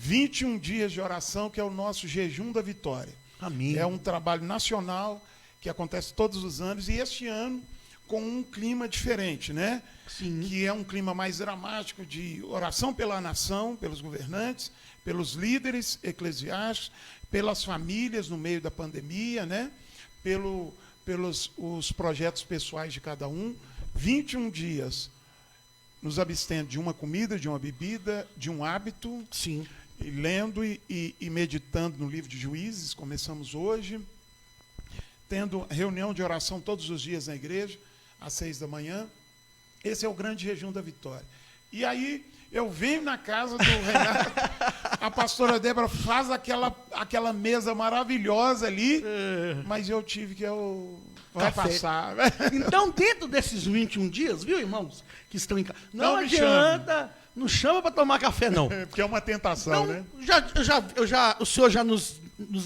21 dias de oração, que é o nosso jejum da vitória. Amém. É um trabalho nacional que acontece todos os anos, e este ano com um clima diferente, né? Sim. Que é um clima mais dramático de oração pela nação, pelos governantes, pelos líderes eclesiásticos, pelas famílias no meio da pandemia, né? Pelos os projetos pessoais de cada um. 21 dias nos abstendo de uma comida, de uma bebida, de um hábito. Sim. E lendo e meditando no livro de Juízes, começamos hoje, tendo reunião de oração todos os dias na igreja, às 6 da manhã. Esse é o grande jejum da vitória. E aí eu venho na casa do Renato, a pastora Débora faz aquela mesa maravilhosa ali, mas eu tive que vai passar. Então, dentro desses 21 dias, viu, irmãos, que estão em casa, não adianta... Não chama para tomar café, não. Porque é uma tentação, né? O senhor já nos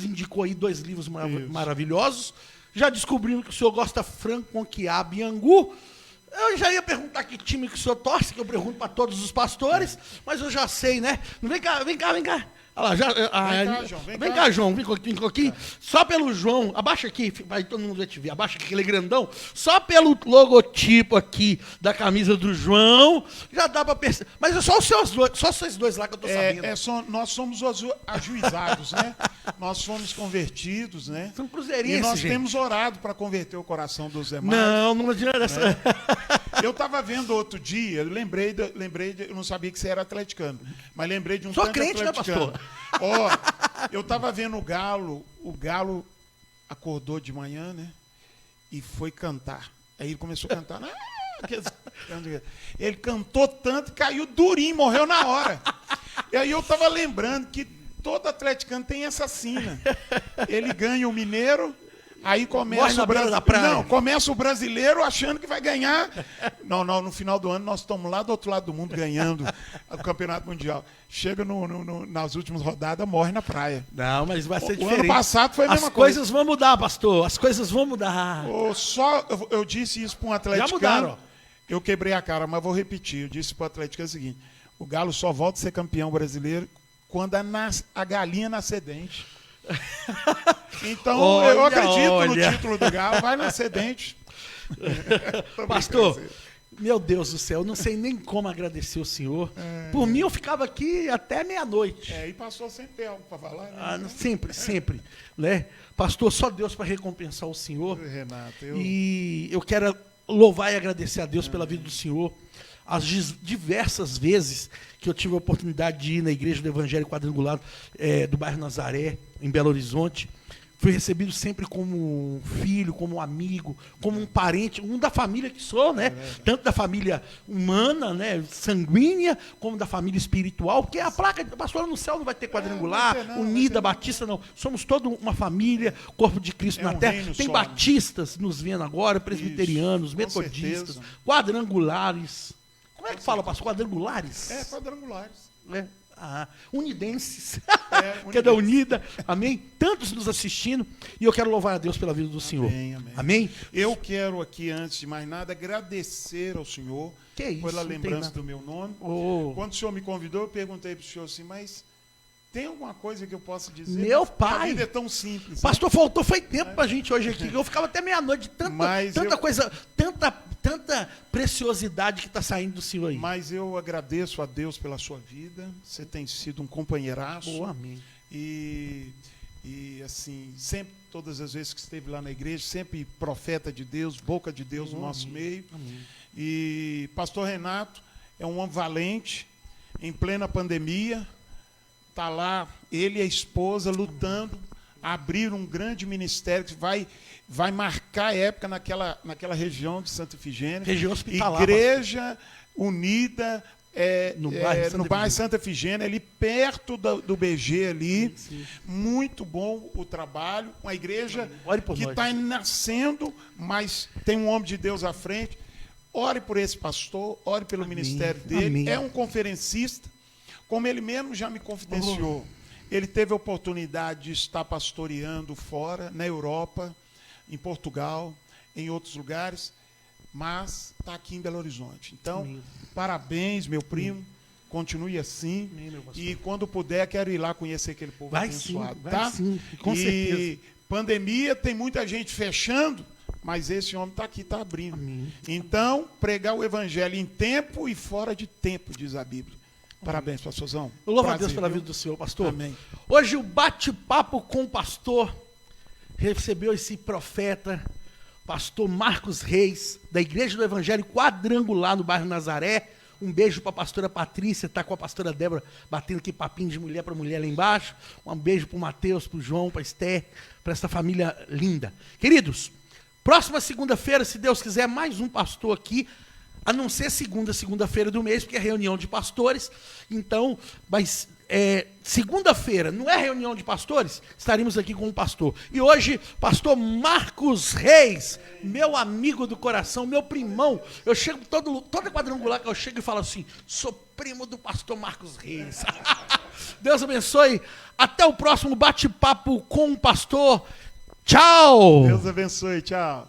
indicou aí 2 livros maravilhosos. Já descobrimos que o senhor gosta de frango com quiabo e angu. Eu já ia perguntar que time que o senhor torce, que eu pergunto para todos os pastores, mas eu já sei, né? Vem cá. Olha lá, vem cá, João, vem aqui. Só pelo João, abaixa aqui, vai todo mundo vai te ver, abaixa aqui, aquele grandão. Só pelo logotipo aqui da camisa do João, já dá para perceber. Mas é só vocês dois lá que eu tô sabendo. Nós somos os ajuizados, né? Nós fomos convertidos, né? São cruzeirenses, e nós gente. temos orado para converter o coração dos demais. Não adianta essa. Né? Eu estava vendo outro dia, eu lembrei, eu não sabia que você era atleticano, mas lembrei de um Sou tanto crente, atleticano. né, pastor? Ó, eu estava vendo o Galo acordou de manhã, né? E foi cantar. Aí ele começou a cantar. Ele cantou tanto que caiu durinho, morreu na hora. E aí eu estava lembrando que todo atleticano tem essa sina. Ele ganha o Mineiro, aí começa começa o brasileiro achando que vai ganhar. Não, no final do ano nós estamos lá do outro lado do mundo ganhando o Campeonato Mundial. Chega nas últimas rodadas, morre na praia. Não, mas vai ser diferente. O ano passado foi a mesma coisa. As coisas vão mudar, pastor. As coisas vão mudar. Eu disse isso para um atleticano. Já mudaram. Eu quebrei a cara, mas vou repetir. Eu disse para o atleticano o seguinte: o Galo só volta a ser campeão brasileiro quando a galinha nascer dente. Então, eu acredito no título do Galo, vai nascer dente. Pastor, meu Deus do céu, eu não sei nem como agradecer o senhor. Por mim, eu ficava aqui até meia-noite. E passou sem ter algo para falar. Né? Sempre. Né? Pastor, só Deus para recompensar o senhor. Renato, E eu quero louvar e agradecer a Deus pela vida do senhor. As diversas vezes que eu tive a oportunidade de ir na Igreja do Evangelho Quadrangular do bairro Nazaré, em Belo Horizonte, fui recebido sempre como um filho, como um amigo, como um parente, um da família que sou, né? Tanto da família humana, né, sanguínea, como da família espiritual, porque a placa de pastor no céu não vai ter quadrangular, unida, batista, não. Somos toda uma família, corpo de Cristo na terra. Tem batistas nos vendo agora, presbiterianos, metodistas, quadrangulares. Como é que fala, pastor? Quadrangulares? Quadrangulares. Unidenses, que é da Unida, amém? Tantos nos assistindo, e eu quero louvar a Deus pela vida do Senhor. Amém? Eu quero aqui, antes de mais nada, agradecer ao Senhor pela lembrança do meu nome. Quando o Senhor me convidou, eu perguntei para o Senhor assim, mas tem alguma coisa que eu possa dizer? Meu pai! A vida é tão simples. Pastor, foi tempo para a gente hoje aqui, eu ficava até meia-noite, tanta coisa, tanta preciosidade que está saindo do Senhor aí. Mas eu agradeço a Deus pela sua vida. Você tem sido um companheiraço. Amém. E assim, sempre, todas as vezes que esteve lá na igreja, sempre profeta de Deus, boca de Deus no nosso meio. Amém. E pastor Renato é um homem valente, em plena pandemia, está lá, ele e a esposa lutando, abriram um grande ministério que vai marcar a época naquela região de Santa Efigênia. Região hospitalar. Igreja Unida no bairro Santa Efigênia, ali perto do BG ali. Sim. Muito bom o trabalho. Uma igreja que está nascendo, mas tem um homem de Deus à frente. Ore por esse pastor, ore pelo ministério dele. Amém. É um conferencista. Como ele mesmo já me confidenciou, ele teve a oportunidade de estar pastoreando fora, na Europa, em Portugal, em outros lugares, mas está aqui em Belo Horizonte. Então, parabéns, meu primo, continue assim. E quando puder, quero ir lá conhecer aquele povo abençoado. Vai sim, com certeza. E pandemia, tem muita gente fechando, mas esse homem está aqui, está abrindo. Amém. Então, pregar o evangelho em tempo e fora de tempo, diz a Bíblia. Parabéns, pastorzão. Eu louvo a Deus pela vida do Senhor, pastor. Amém. Hoje o bate-papo com o pastor recebeu esse profeta, pastor Marcos Reis, da Igreja do Evangelho Quadrangular, no bairro Nazaré. Um beijo para a pastora Patrícia, está com a pastora Débora batendo aqui papinho de mulher para mulher lá embaixo. Um beijo para o Mateus, para o João, para a Esther, para essa família linda. Queridos, próxima segunda-feira, se Deus quiser, mais um pastor aqui, a não ser segunda-feira do mês, porque é reunião de pastores. Então, mas segunda-feira, não é reunião de pastores? Estaremos aqui com o pastor. E hoje, pastor Marcos Reis, meu amigo do coração, meu primão. Eu chego, toda quadrangular que eu chego e falo assim, sou primo do pastor Marcos Reis. Deus abençoe. Até o próximo bate-papo com o pastor. Tchau! Deus abençoe, tchau.